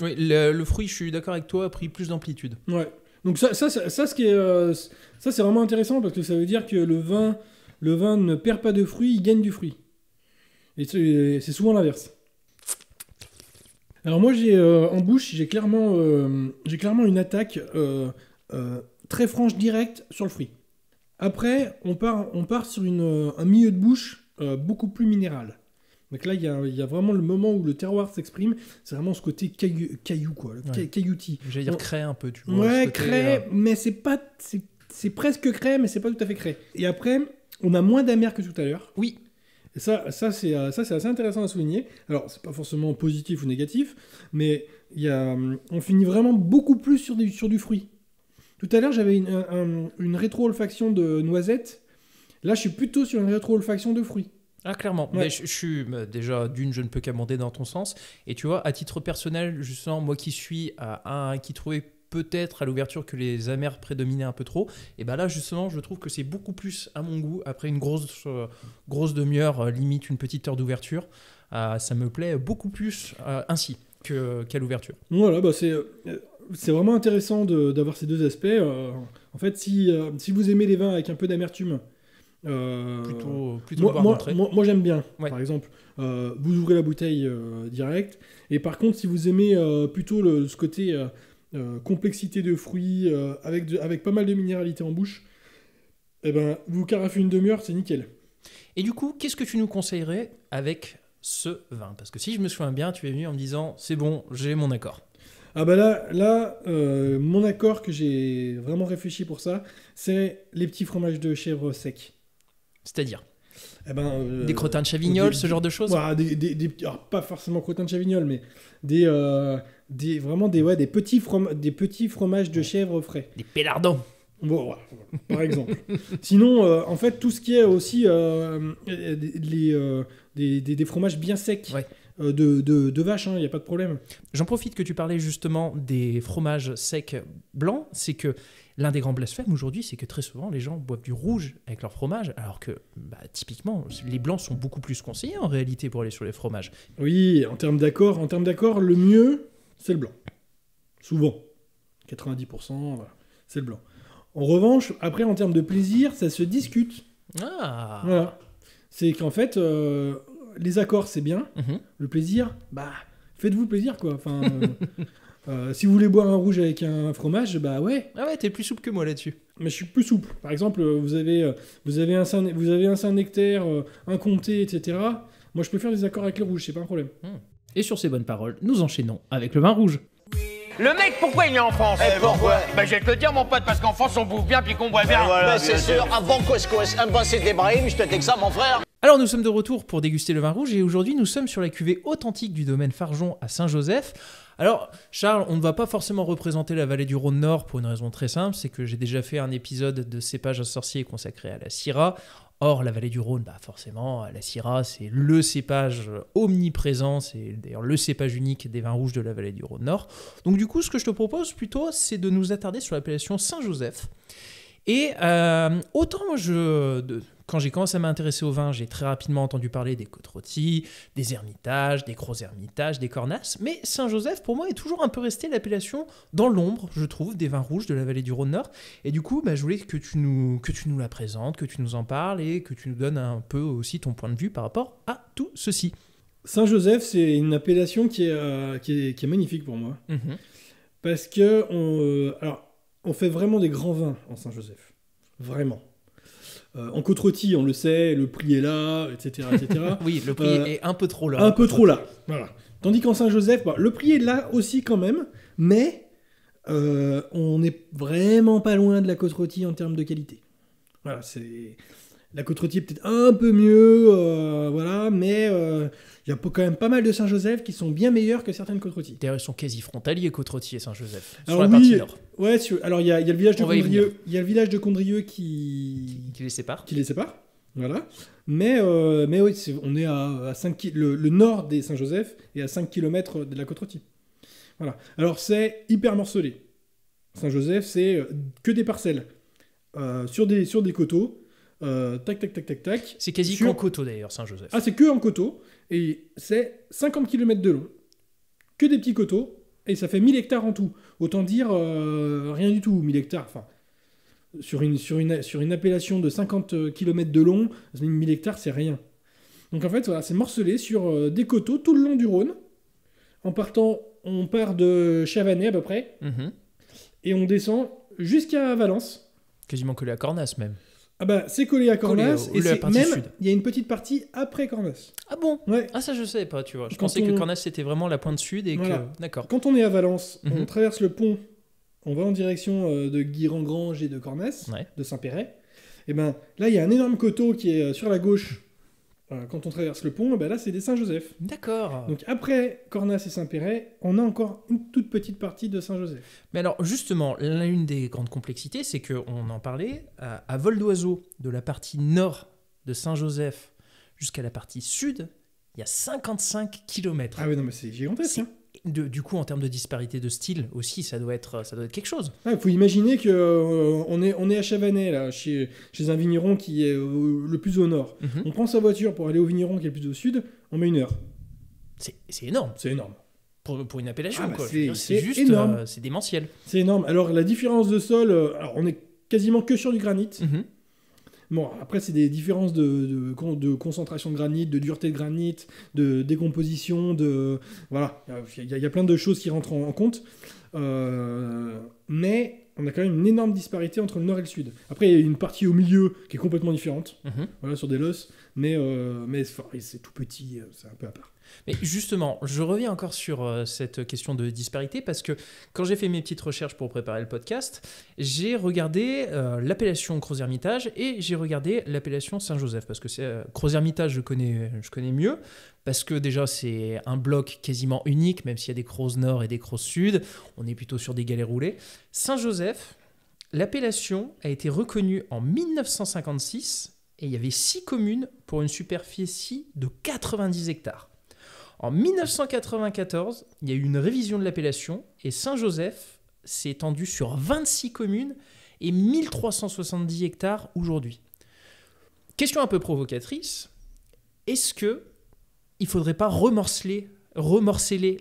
Oui, le fruit, je suis d'accord avec toi, a pris plus d'amplitude. Ouais. Donc ça c'est vraiment intéressant parce que ça veut dire que le vin ne perd pas de fruit, il gagne du fruit. Et c'est souvent l'inverse. Alors moi en bouche, j'ai clairement une attaque très franche directe sur le fruit. Après, on part sur un milieu de bouche beaucoup plus minéral. Donc là, il y a vraiment le moment où le terroir s'exprime. C'est vraiment ce côté caillou quoi, cailloutis. J'allais dire craie un peu, tu vois. Ouais, craie, mais c'est presque craie, mais c'est pas tout à fait craie. Et après, on a moins d'amer que tout à l'heure. Oui. Et ça c'est assez intéressant à souligner. Alors, c'est pas forcément positif ou négatif, mais on finit vraiment beaucoup plus sur du fruit. Tout à l'heure, j'avais une rétro-olfaction de noisettes. Là, je suis plutôt sur une rétro-olfaction de fruits. Ah, clairement. Ouais. Mais je suis déjà, je ne peux qu'amender dans ton sens. Et tu vois, à titre personnel, justement, moi qui suis qui trouvais peut-être à l'ouverture que les amers prédominaient un peu trop, et ben là, justement, je trouve que c'est beaucoup plus à mon goût. Après une grosse demi-heure, limite une petite heure d'ouverture, ça me plaît beaucoup plus ainsi qu'à l'ouverture. Voilà, c'est vraiment intéressant d'avoir ces deux aspects. En fait, si vous aimez les vins avec un peu d'amertume, plutôt moi j'aime bien. Ouais. Par exemple, vous ouvrez la bouteille direct. Et par contre, si vous aimez plutôt ce côté complexité de fruits avec pas mal de minéralité en bouche, eh ben, vous carafez une demi-heure, c'est nickel. Et du coup, qu'est-ce que tu nous conseillerais avec ce vin ? Parce que si je me souviens bien, tu es venu en me disant « c'est bon, j'ai mon accord ». Ah bah là mon accord que j'ai vraiment réfléchi pour ça, c'est les petits fromages de chèvre secs. C'est-à-dire des crottins de Chavignol, ce genre de choses. Voilà, alors, pas forcément crottins de Chavignol, mais des petits fromages de chèvre frais. Des pélardons. Bon, voilà, par exemple. Sinon, en fait, tout ce qui est aussi des fromages bien secs. Ouais. De vache, il n'y a pas de problème. J'en profite que tu parlais justement des fromages secs blancs, c'est que l'un des grands blasphèmes aujourd'hui, c'est que très souvent les gens boivent du rouge avec leur fromage, alors que typiquement les blancs sont beaucoup plus conseillés en réalité pour aller sur les fromages. Oui, en termes d'accord, le mieux, c'est le blanc. Souvent. 90%, voilà, c'est le blanc. En revanche, après, en termes de plaisir, ça se discute. Ah. Voilà. C'est qu'en fait... les accords, c'est bien. Mm-hmm. Le plaisir, faites-vous plaisir, quoi. Enfin, si vous voulez boire un rouge avec un fromage, ouais. Ah ouais, t'es plus souple que moi là-dessus. Mais je suis plus souple. Par exemple, vous avez un Saint-Nectaire, un Comté, etc. Moi, je peux faire des accords avec le rouge, c'est pas un problème. Et sur ces bonnes paroles, nous enchaînons avec le vin rouge. Le mec, pourquoi il est en France? Pourquoi? Je vais te le dire, mon pote, parce qu'en France, on bouffe bien puis qu'on boit bien. Voilà, c'est sûr. Un bon couscous, un bon c'est d'Ibrahim, je te dis que ça, mon frère. Alors nous sommes de retour pour déguster le vin rouge et aujourd'hui nous sommes sur la cuvée authentique du domaine Fargeon à Saint-Joseph. Alors Charles, on ne va pas forcément représenter la vallée du Rhône Nord pour une raison très simple, c'est que j'ai déjà fait un épisode de cépage à sorcier consacré à la Syrah. Or la vallée du Rhône, forcément, la Syrah c'est le cépage omniprésent, c'est d'ailleurs le cépage unique des vins rouges de la vallée du Rhône Nord. Donc du coup ce que je te propose plutôt c'est de nous attarder sur l'appellation Saint-Joseph. Et autant moi quand j'ai commencé à m'intéresser au vin, j'ai très rapidement entendu parler des côtes-rôties, des ermitages, des gros ermitages, des cornasses, mais Saint-Joseph, pour moi, est toujours un peu resté l'appellation dans l'ombre, je trouve, des vins rouges de la vallée du Rhône Nord. Et du coup, je voulais que tu nous la présentes, que tu nous en parles et que tu nous donnes un peu aussi ton point de vue par rapport à tout ceci. Saint-Joseph, c'est une appellation qui est magnifique pour moi. Mm-hmm. Parce que on fait vraiment des grands vins en Saint-Joseph. Vraiment. En côte-rôtie, on le sait, le prix est là, etc. Oui, le prix est un peu trop là. Un peu trop là, voilà. Tandis qu'en Saint-Joseph, le prix est là aussi quand même, mais on n'est vraiment pas loin de la côte-rôtie en termes de qualité. Voilà, La Côte-Rôtie est peut-être un peu mieux, voilà, mais il y a quand même pas mal de Saint-Joseph qui sont bien meilleurs que certaines Côte-Rôties. D'ailleurs, ils sont quasi frontaliers, Côte-Rôtie et Saint-Joseph. Sur Alors la oui, partie nord. ouais, alors il y a le village de On va y venir. Condrieu, il y a le village de Condrieu qui les sépare. Voilà. Mais oui, on est à 5 le nord des Saint-Joseph est à 5 km de la Côte-Rôtie. Voilà. Alors c'est hyper morcelé. Saint-Joseph, c'est que des parcelles sur des coteaux. Tac. C'est quasi qu'en coteau d'ailleurs, Saint-Joseph. Ah, c'est que en coteaux. Et c'est 50 km de long. Que des petits coteaux. Et ça fait 1000 hectares en tout. Autant dire rien du tout, 1000 hectares. Enfin, sur une appellation de 50 km de long, 1000 hectares, c'est rien. Donc en fait, voilà, c'est morcelé sur des coteaux tout le long du Rhône. En partant, on part de Chavanais à peu près. Et on descend jusqu'à Valence. Quasiment collé à Cornas même. Ah bah c'est collé à Cornas et c'est même sud. il y a une petite partie après Cornas. Ah bon? Ouais. Ah ça je savais pas, tu vois. Je pensais que Cornas c'était vraiment la pointe sud et voilà. que d'accord. Quand on est à Valence, on traverse le pont, on va en direction de Guirengrange et de Cornas, de Saint-Péret. Et ben là il y a un énorme coteau qui est sur la gauche. Quand on traverse le pont, ben là c'est des Saint-Joseph. D'accord. Donc après Cornas et Saint-Péret, on a encore une toute petite partie de Saint-Joseph. Mais alors justement, l'une des grandes complexités, c'est qu'on en parlait, à vol d'oiseau, de la partie nord de Saint-Joseph jusqu'à la partie sud, il y a 55 km. Ah oui, non mais c'est gigantesque. Du coup, en termes de disparité de style aussi, ça doit être quelque chose. Il faut imaginer qu'on est à Chavanais, là, chez un vigneron qui est le plus au nord. On prend sa voiture pour aller au vigneron qui est le plus au sud, on met 1 heure. C'est énorme. C'est énorme. Pour une appellation, quoi. C'est juste énorme. c'est démentiel. C'est énorme. Alors, la différence de sol, alors, on est quasiment que sur du granit. Bon, après, c'est des différences de concentration de granit, de dureté de granit, de décomposition, voilà. Il y a plein de choses qui rentrent en compte. Mais on a quand même une énorme disparité entre le nord et le sud. Après, il y a une partie au milieu qui est complètement différente, voilà, sur des losses. Mais c'est tout petit, c'est un peu à part. Mais justement, je reviens encore sur cette question de disparité parce que quand j'ai fait mes petites recherches pour préparer le podcast, j'ai regardé l'appellation Crozes-Hermitage et j'ai regardé l'appellation Saint-Joseph parce que Crozes-Hermitage, je connais mieux parce que déjà c'est un bloc quasiment unique, même s'il y a des Crozes Nord et des Crozes Sud, on est plutôt sur des galets roulés. Saint-Joseph, l'appellation a été reconnue en 1956 et il y avait 6 communes pour une superficie de 90 hectares. En 1994, il y a eu une révision de l'appellation et Saint-Joseph s'est étendu sur 26 communes et 1370 hectares aujourd'hui. Question un peu provocatrice, est-ce que il ne faudrait pas remorceler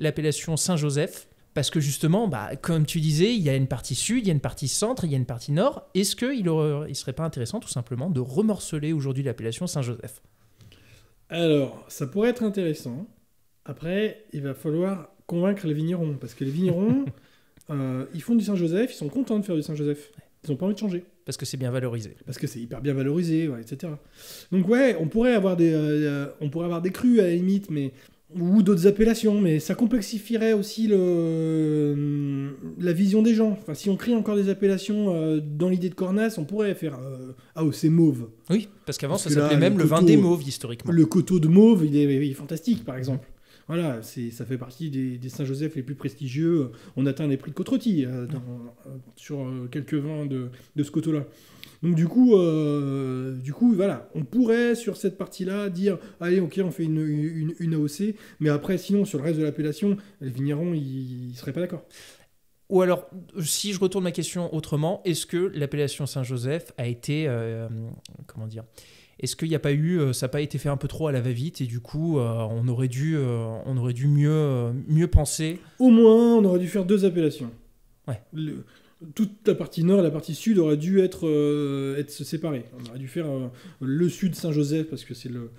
l'appellation Saint-Joseph? Parce que justement, comme tu disais, il y a une partie sud, il y a une partie centre, il y a une partie nord. Est-ce qu'il ne serait pas intéressant tout simplement de remorceler aujourd'hui l'appellation Saint-Joseph? Alors, ça pourrait être intéressant. Après, il va falloir convaincre les vignerons. Parce que les vignerons, ils font du Saint-Joseph, ils sont contents de faire du Saint-Joseph. Ils n'ont pas envie de changer. Parce que c'est bien valorisé. Parce que c'est hyper bien valorisé, ouais, etc. Donc ouais, on pourrait avoir des crus à la limite, ou d'autres appellations, mais ça complexifierait aussi la vision des gens. Enfin, si on crée encore des appellations dans l'idée de Cornas, on pourrait faire AOC Mauve. Oui, parce qu'avant ça s'appelait même le vin des Mauves historiquement. Le coteau de Mauve, il est fantastique, par exemple. Voilà, ça fait partie des Saint-Joseph les plus prestigieux. On atteint les prix de Côte-Rôtie sur quelques vins de ce coteau-là. Donc du coup, voilà, on pourrait sur cette partie-là dire, allez, ok, on fait une AOC, mais après, sinon, sur le reste de l'appellation, les vignerons, ils seraient pas d'accord. Ou alors, si je retourne ma question autrement, est-ce que l'appellation Saint-Joseph a été, est-ce qu'il n'y a pas eu, ça n'a pas été fait un peu trop à la va-vite et du coup, on aurait dû mieux penser. Au moins, on aurait dû faire 2 appellations. Ouais. Toute la partie nord et la partie sud aurait dû être séparées. On aurait dû faire le sud Saint-Joseph parce que c'est le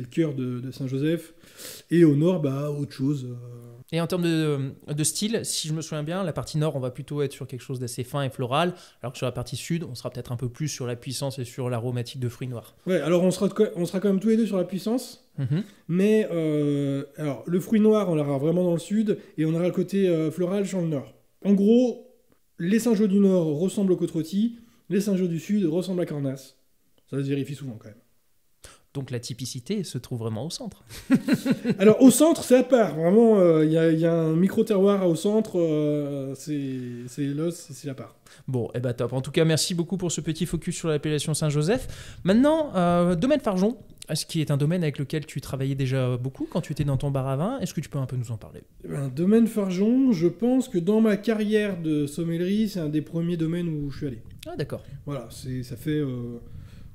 cœur de Saint-Joseph et au nord, autre chose. Et en termes de style, si je me souviens bien, la partie nord, on va plutôt être sur quelque chose d'assez fin et floral, alors que sur la partie sud, on sera peut-être un peu plus sur la puissance et sur l'aromatique de fruits noirs. Ouais, alors on sera quand même tous les deux sur la puissance, mais alors le fruit noir, on l'aura vraiment dans le sud, et on aura le côté floral sur le nord. En gros, les Saint-Jean du Nord ressemblent aux Côte-Rôtie, les Saint-Jean du Sud ressemblent à Cornas. Ça se vérifie souvent quand même. Donc la typicité se trouve vraiment au centre. Alors au centre, c'est à part. Vraiment, il y a un micro-terroir au centre, c'est l'os, c'est à part. Bon, et bah top. En tout cas, merci beaucoup pour ce petit focus sur l'appellation Saint-Joseph. Maintenant, domaine Fargeon, ce qui est un domaine avec lequel tu travaillais déjà beaucoup quand tu étais dans ton bar à vin. Est-ce que tu peux un peu nous en parler ? Domaine Fargeon, je pense que dans ma carrière de sommellerie, c'est un des premiers domaines où je suis allé. Ah d'accord. Voilà, ça fait...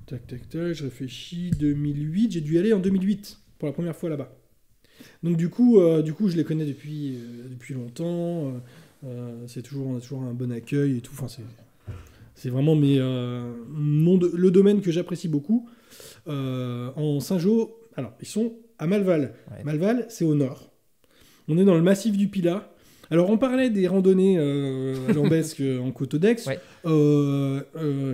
Tac, je réfléchis, 2008, j'ai dû y aller en 2008, pour la première fois là-bas. Donc du coup je les connais depuis longtemps, on a toujours un bon accueil et tout, enfin, c'est vraiment le domaine que j'apprécie beaucoup. En Saint-Jean, alors ils sont à Malval. Ouais. Malval, c'est au nord. On est dans le massif du Pilat. Alors, on parlait des randonnées à Lambesque en Coteau d'Aix. Ouais.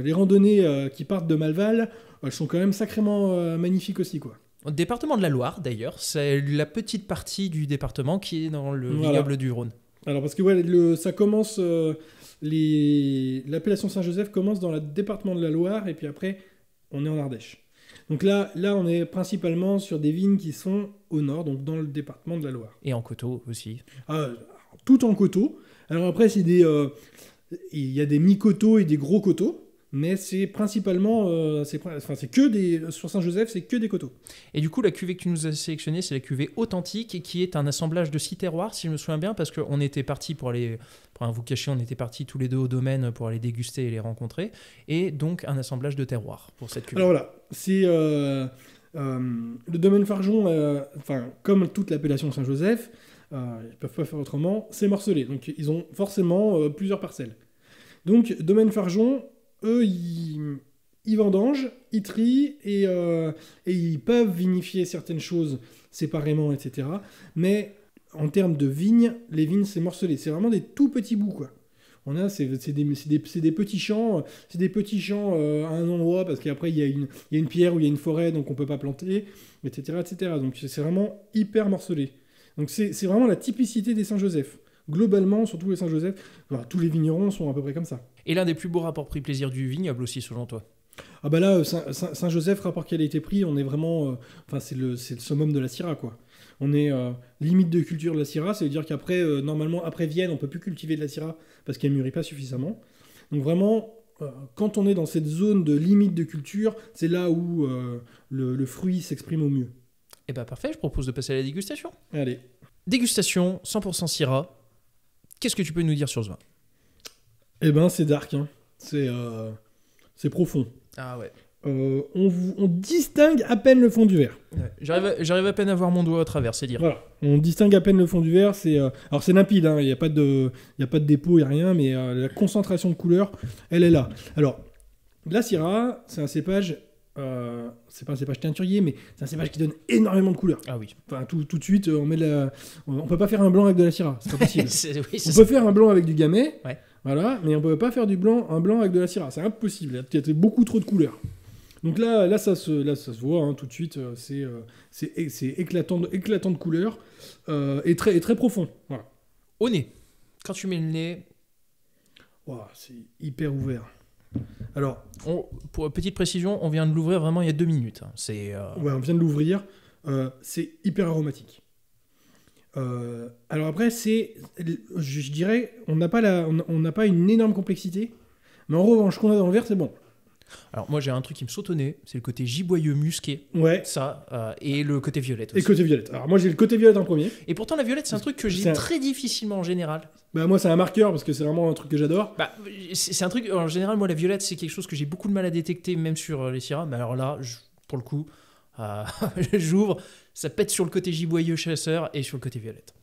Les randonnées qui partent de Malval, elles sont quand même sacrément magnifiques aussi, quoi. Au département de la Loire, d'ailleurs, c'est la petite partie du département qui est dans le vignoble du Rhône. Alors, parce que ça commence... l'appellation Saint-Joseph commence dans le département de la Loire, et puis après, on est en Ardèche. Donc là, on est principalement sur des vignes qui sont au nord, donc dans le département de la Loire. Et en coteaux aussi. Tout en coteaux. Alors après, il y a des mi-coteaux et des gros coteaux, mais c'est principalement, sur Saint-Joseph, c'est que des coteaux. Et du coup, la cuvée que tu nous as sélectionnée, c'est la cuvée authentique, qui est un assemblage de 6 terroirs, si je me souviens bien, parce qu'on était partis pour vous cacher, on était partis tous les deux au domaine pour aller déguster et les rencontrer, et donc un assemblage de terroirs pour cette cuvée. Alors voilà, c'est le domaine Fargeon, comme toute l'appellation Saint-Joseph, ils ne peuvent pas faire autrement, c'est morcelé. Donc ils ont forcément plusieurs parcelles. Donc domaine Fargeon, eux, ils vendangent, ils trient et ils peuvent vinifier certaines choses séparément, etc. Mais en termes de vignes, les vignes, c'est morcelé. C'est vraiment des tout petits bouts, quoi. C'est des petits champs, à un endroit parce qu'après il y a une pierre ou il y a une forêt, donc on peut pas planter, etc., etc. Donc c'est vraiment hyper morcelé. Donc c'est vraiment la typicité des Saint-Joseph. Globalement, sur tous les Saint-Joseph, tous les vignerons sont à peu près comme ça. Et l'un des plus beaux rapports prix-plaisir du vignoble aussi, selon toi ? Ah bah là, Saint-Joseph, rapport qualité-prix, on est vraiment... c'est le summum de la Syrah, quoi. On est limite de culture de la Syrah, ça veut dire qu'après, normalement, après Vienne, on peut plus cultiver de la Syrah parce qu'elle mûrit pas suffisamment. Donc vraiment, quand on est dans cette zone de limite de culture, c'est là où le fruit s'exprime au mieux. Eh bah parfait, je propose de passer à la dégustation. Allez. Dégustation, 100% Syrah. Qu'est-ce que tu peux nous dire sur ce vin ? Eh ben, c'est dark, hein. C'est profond. Ah ouais. On distingue à peine le fond du verre. Ouais. J'arrive à peine à voir mon doigt à travers, c'est dire. Voilà, on distingue à peine le fond du verre. Alors c'est limpide, hein. Il n'y a pas de dépôt, il n'y a rien, mais la concentration de couleur, elle est là. Alors, la Syrah, c'est un cépage... c'est pas un cépage teinturier, mais c'est un cépage qui donne énormément de couleurs. Ah oui. Enfin, tout de suite, on peut pas faire un blanc avec de la Syrah, c'est pas possible. On peut faire un blanc avec du Gamay, ouais. Voilà, mais on peut pas faire un blanc avec de la Syrah, c'est impossible. Il y a beaucoup trop de couleurs. Donc là, ça se voit, hein, tout de suite. C'est éclatant de couleurs et très profond. Voilà. Au nez, quand tu mets le nez, wow, c'est hyper ouvert. Alors, pour petite précision, on vient de l'ouvrir vraiment il y a 2 minutes. Hein. Ouais, on vient de l'ouvrir. C'est hyper aromatique. Alors après, je dirais, on n'a pas une énorme complexité, mais en revanche, ce qu'on a dans le verre, c'est bon. Alors moi, j'ai un truc qui me saute au nez, c'est le côté giboyeux, musqué. Ouais. Ça, et le côté violette aussi. Et côté violette. Alors moi, j'ai le côté violette en premier. Et pourtant, la violette, c'est un truc que j'ai très difficilement en général. Bah moi, c'est un marqueur parce que c'est vraiment un truc que j'adore. Bah, c'est un truc, en général, moi, la violette, c'est quelque chose que j'ai beaucoup de mal à détecter, même sur les Syrah. Mais alors là, pour le coup, j'ouvre, ça pète sur le côté giboyeux chasseur et sur le côté violette.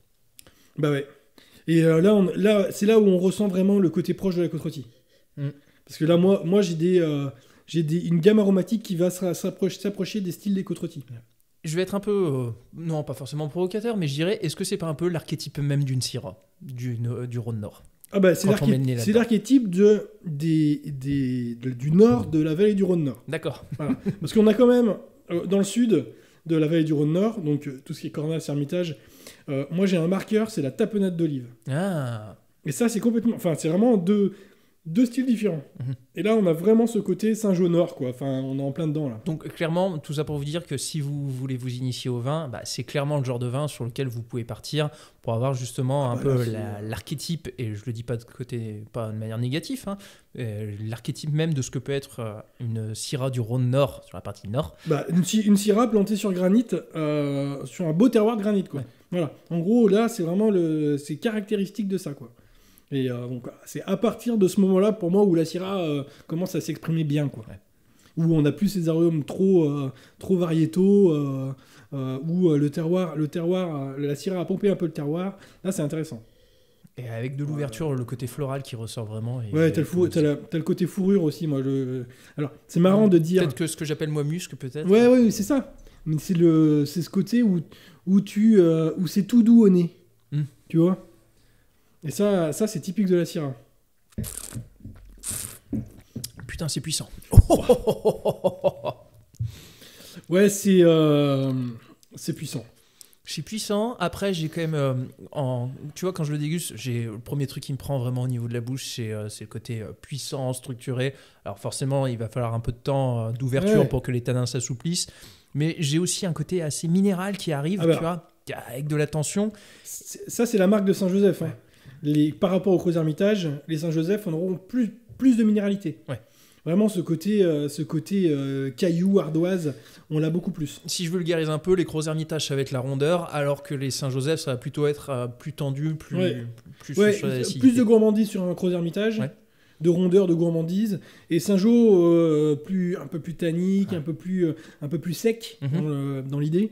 Bah ouais. Et là, c'est là où on ressent vraiment le côté proche de la côte rôtie. Parce que là, moi j'ai une gamme aromatique qui va s'approcher des styles des côtes rôties. Je vais être un peu, non pas forcément provocateur, mais je dirais, est-ce que c'est pas un peu l'archétype même d'une Syrah, du Rhône Nord ? Ah bah c'est l'archétype du nord de la vallée du Rhône Nord. D'accord. Voilà. Parce qu'on a quand même, dans le sud de la vallée du Rhône Nord, donc tout ce qui est Cornas, Hermitage, moi j'ai un marqueur, c'est la tapenade d'olive. Ah. Et ça c'est complètement, enfin c'est vraiment deux deux styles différents. Et là, on a vraiment ce côté Saint-Jean-Nord, quoi. Enfin, on est en plein dedans, là. Donc clairement, tout ça pour vous dire que si vous voulez vous initier au vin, bah, c'est clairement le genre de vin sur lequel vous pouvez partir pour avoir justement l'archétype, et je le dis pas de manière négative, hein, l'archétype même de ce que peut être une Syrah du Rhône Nord, sur la partie nord. Bah, une Syrah plantée sur granit, sur un beau terroir de granit, quoi. Ouais. Voilà. En gros, là, c'est vraiment c'est caractéristique de ça, quoi. Et donc, c'est à partir de ce moment-là, pour moi, où la Syrah commence à s'exprimer bien, quoi. Ouais. Où on n'a plus ces arômes trop variétaux, où le terroir, la Syrah a pompé un peu le terroir. Là, c'est intéressant. Et avec de l'ouverture, le côté floral qui ressort vraiment. Ouais, t'as le côté fourrure aussi, moi. Alors, c'est marrant de dire... Peut-être que ce que j'appelle moi musc, peut-être. Ouais, c'est ça. Mais c'est ce côté où c'est tout doux au nez. Tu vois ? Et ça c'est typique de la Syrah. Putain, c'est puissant. Ouais, c'est puissant. C'est puissant. Après, j'ai quand même... tu vois, quand je le déguste, le premier truc qui me prend vraiment au niveau de la bouche, c'est le côté puissant, structuré. Alors forcément, il va falloir un peu de temps d'ouverture pour que les tanins s'assouplissent. Mais j'ai aussi un côté assez minéral qui arrive, tu vois, avec de la tension. Ça, c'est la marque de Saint-Joseph. Hein. Par rapport au Gros Hermitage, les Saint-Joseph en auront plus de minéralité. Ouais. Vraiment, ce côté caillou, ardoise, on l'a beaucoup plus. Si je vulgarise un peu, les Gros Hermitage, ça va être la rondeur, alors que les Saint-Joseph, ça va plutôt être plus tendu, plus sur l'acidité. Plus de gourmandise sur un Gros Hermitage, de rondeur, de gourmandise, et Saint-Jo, un peu plus tannique, un peu plus sec dans l'idée.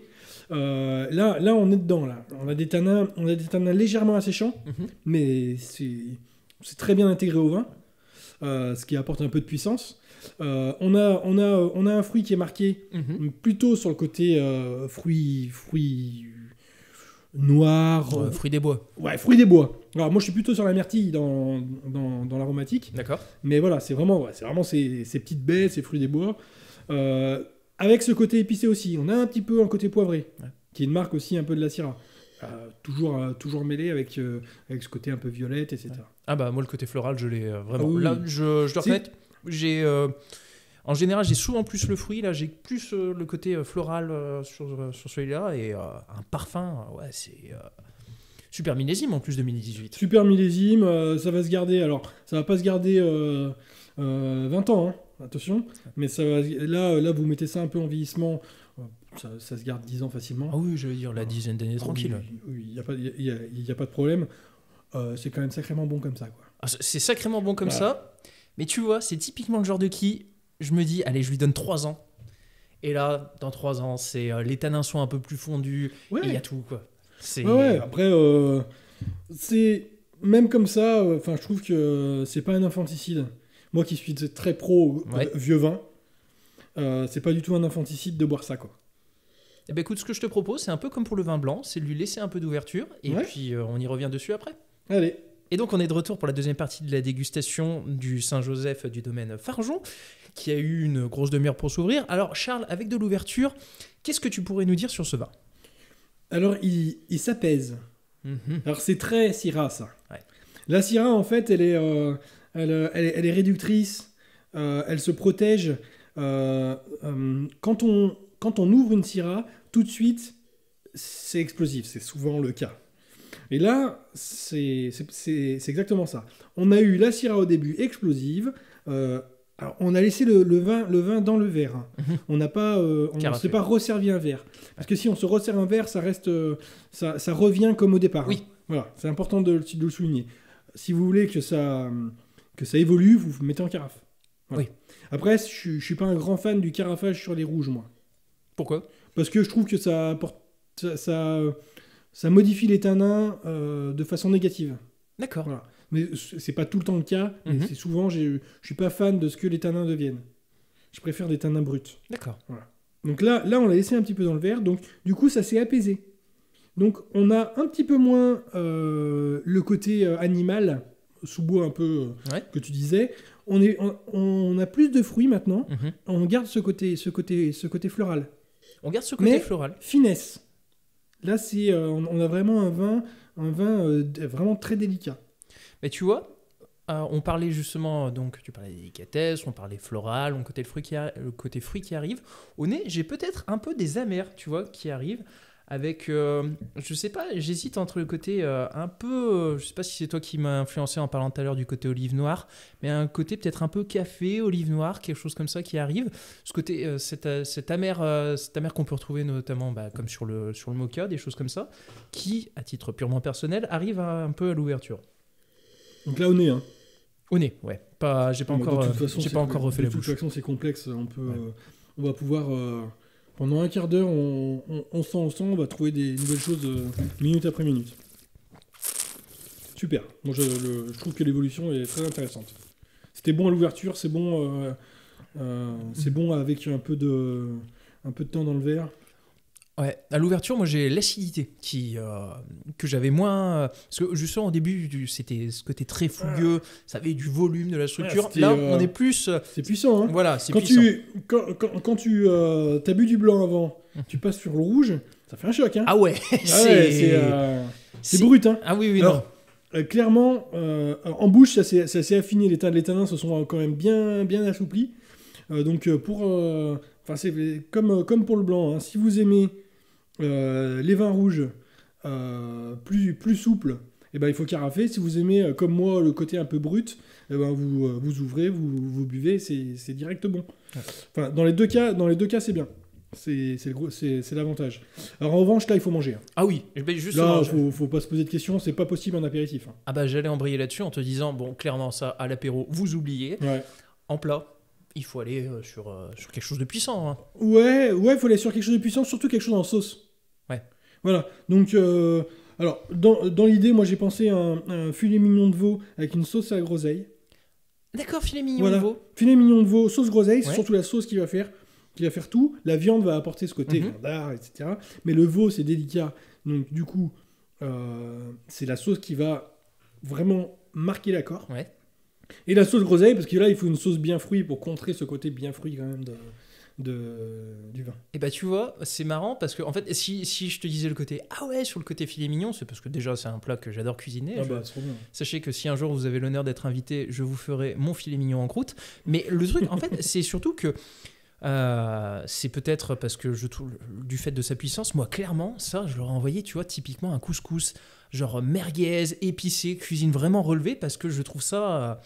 Là, on est dedans. Là. On a des tanins légèrement asséchants, mais c'est très bien intégré au vin, ce qui apporte un peu de puissance. On a un fruit qui est marqué plutôt sur le côté fruit noir. Fruit des bois. Ouais, fruit des bois. Alors moi, je suis plutôt sur la myrtille dans l'aromatique. D'accord. Mais voilà, c'est vraiment ces petites baies, ces fruits des bois. Avec ce côté épicé aussi. On a un petit peu un côté poivré, qui est une marque aussi un peu de la Syrah. Toujours mêlé avec ce côté un peu violette, etc. Ah bah moi, le côté floral, je l'ai vraiment. Oui. Là, je dois reconnaître, en général, j'ai souvent plus le fruit. Là, j'ai plus le côté floral sur celui-là. Et un parfum, c'est... super millésime en plus 2018. Super millésime, ça va se garder. Alors, ça va pas se garder 20 ans, hein. Attention, mais ça va, là, vous mettez ça un peu en vieillissement, ça se garde 10 ans facilement. Ah oui, je veux dire, la dizaine d'années tranquille. Oui, il n'y a pas de problème. C'est quand même sacrément bon comme ça, quoi. Ah, c'est sacrément bon comme ça, mais tu vois, c'est typiquement le genre de qui, je me dis, allez, je lui donne 3 ans. Et là, dans 3 ans, les tanins sont un peu plus fondus, et il y a tout, quoi. Après, c'est même comme ça, je trouve que c'est pas un infanticide. Moi qui suis très pro vieux vin, c'est pas du tout un infanticide de boire ça, quoi. Eh ben écoute, ce que je te propose, c'est un peu comme pour le vin blanc, c'est de lui laisser un peu d'ouverture, et puis on y revient dessus après. Allez. Et donc on est de retour pour la deuxième partie de la dégustation du Saint-Joseph du domaine Farjon, qui a eu une grosse demi-heure pour s'ouvrir. Alors Charles, avec de l'ouverture, qu'est-ce que tu pourrais nous dire sur ce vin ? Alors il s'apaise. Alors c'est très Syrah, ça. Ouais. La Syrah, en fait, elle est réductrice, elle se protège. Quand on ouvre une Syrah, tout de suite, c'est explosif. C'est souvent le cas. Et là, c'est exactement ça. On a eu la Syrah au début explosive. Alors, on a laissé le vin dans le verre. Hein. On n'a pas, on ne s'est pas resservi un verre. Parce que si on se resserre un verre, ça reste, ça revient comme au départ. Oui. Hein. Voilà, c'est important de le souligner. Si vous voulez que ça évolue, vous mettez en carafe. Voilà. Oui. Après, je suis pas un grand fan du carafage sur les rouges, moi. Pourquoi ? Parce que je trouve que ça modifie les tanins de façon négative. D'accord. Voilà. Mais c'est pas tout le temps le cas. Mais c'est souvent, je suis pas fan de ce que les tanins deviennent. Je préfère des tanins bruts. D'accord. Voilà. Donc là, on l'a laissé un petit peu dans le verre. Donc du coup, ça s'est apaisé. Donc on a un petit peu moins le côté animal, sous-bois un peu que tu disais. On a plus de fruits maintenant. On garde ce côté floral. On garde ce côté floral. Finesse. Là, on a vraiment un vin vraiment très délicat. Mais tu vois, On parlait justement, donc tu parlais des délicatesses, on parlait floral, on côté le côté fruit qui arrive. Au nez, j'ai peut-être un peu des amers, tu vois, qui arrivent. Avec, je sais pas, j'hésite entre le côté un peu, je sais pas si c'est toi qui m'as influencé en parlant tout à l'heure du côté olive noire, mais un côté peut-être un peu café, olive noire, quelque chose comme ça qui arrive. Ce côté, cet amer qu'on peut retrouver notamment comme sur le mocha, des choses comme ça, qui, à titre purement personnel, arrive un peu à l'ouverture. Donc là, au nez, hein. Au nez, ouais. J'ai pas encore refait la bouche. De toute façon, c'est complexe. On va pouvoir... pendant un quart d'heure, on sent ensemble, on va trouver des nouvelles choses minute après minute. Super. Moi, je trouve que l'évolution est très intéressante. C'était bon à l'ouverture, c'est bon avec un peu de temps dans le verre. Ouais, à l'ouverture, moi j'ai l'acidité que j'avais moins. Parce que justement au début, c'était ce côté très fougueux, ça avait du volume, de la structure. Là, on est plus. C'est puissant, hein. Voilà, c'est puissant. Quand tu as bu du blanc avant, tu passes sur le rouge, ça fait un choc, hein. Ah ouais, c'est brut, hein. Ah oui, alors, non. Clairement, en bouche, ça s'est affiné. Les tanins se sont quand même bien assouplis. Donc, c'est comme pour le blanc, hein. Si vous aimez les vins rouges plus souples, il faut carafer. Si vous aimez, comme moi, le côté un peu brut, vous ouvrez, vous buvez, c'est direct bon. Ouais. Enfin, dans les deux cas, c'est bien. C'est l'avantage. Alors en revanche, là, il faut manger. Hein. Ah oui, là, faut pas se poser de questions, c'est pas possible un apéritif. Hein. Ah bah j'allais embrayer là-dessus en te disant, bon, clairement ça, à l'apéro, vous oubliez. Ouais. En plat, il faut aller sur quelque chose de puissant. Hein. Ouais, il faut aller sur quelque chose de puissant, surtout quelque chose en sauce. Ouais. Voilà, donc... alors, dans l'idée, moi, j'ai pensé à un filet mignon de veau avec une sauce à la groseille. D'accord, filet mignon de veau. Filet mignon de veau, sauce groseille, c'est surtout la sauce qui va faire tout. La viande va apporter ce côté viandard, etc. Mais le veau, c'est délicat. Donc, du coup, c'est la sauce qui va vraiment marquer l'accord. Ouais. Et la sauce groseille, parce que là, il faut une sauce bien fruit pour contrer ce côté bien fruit quand même du vin. Et bah tu vois, c'est marrant parce que en fait, si je te disais le côté sur le côté filet mignon, c'est parce que déjà c'est un plat que j'adore cuisiner. C'est trop bien. Sachez que si un jour vous avez l'honneur d'être invité, je vous ferai mon filet mignon en croûte. Mais le truc, en fait, c'est surtout que c'est peut-être parce que du fait de sa puissance, moi clairement, ça, je leur ai envoyé, tu vois, typiquement un couscous, genre merguez, épicé, cuisine vraiment relevée, parce que je trouve ça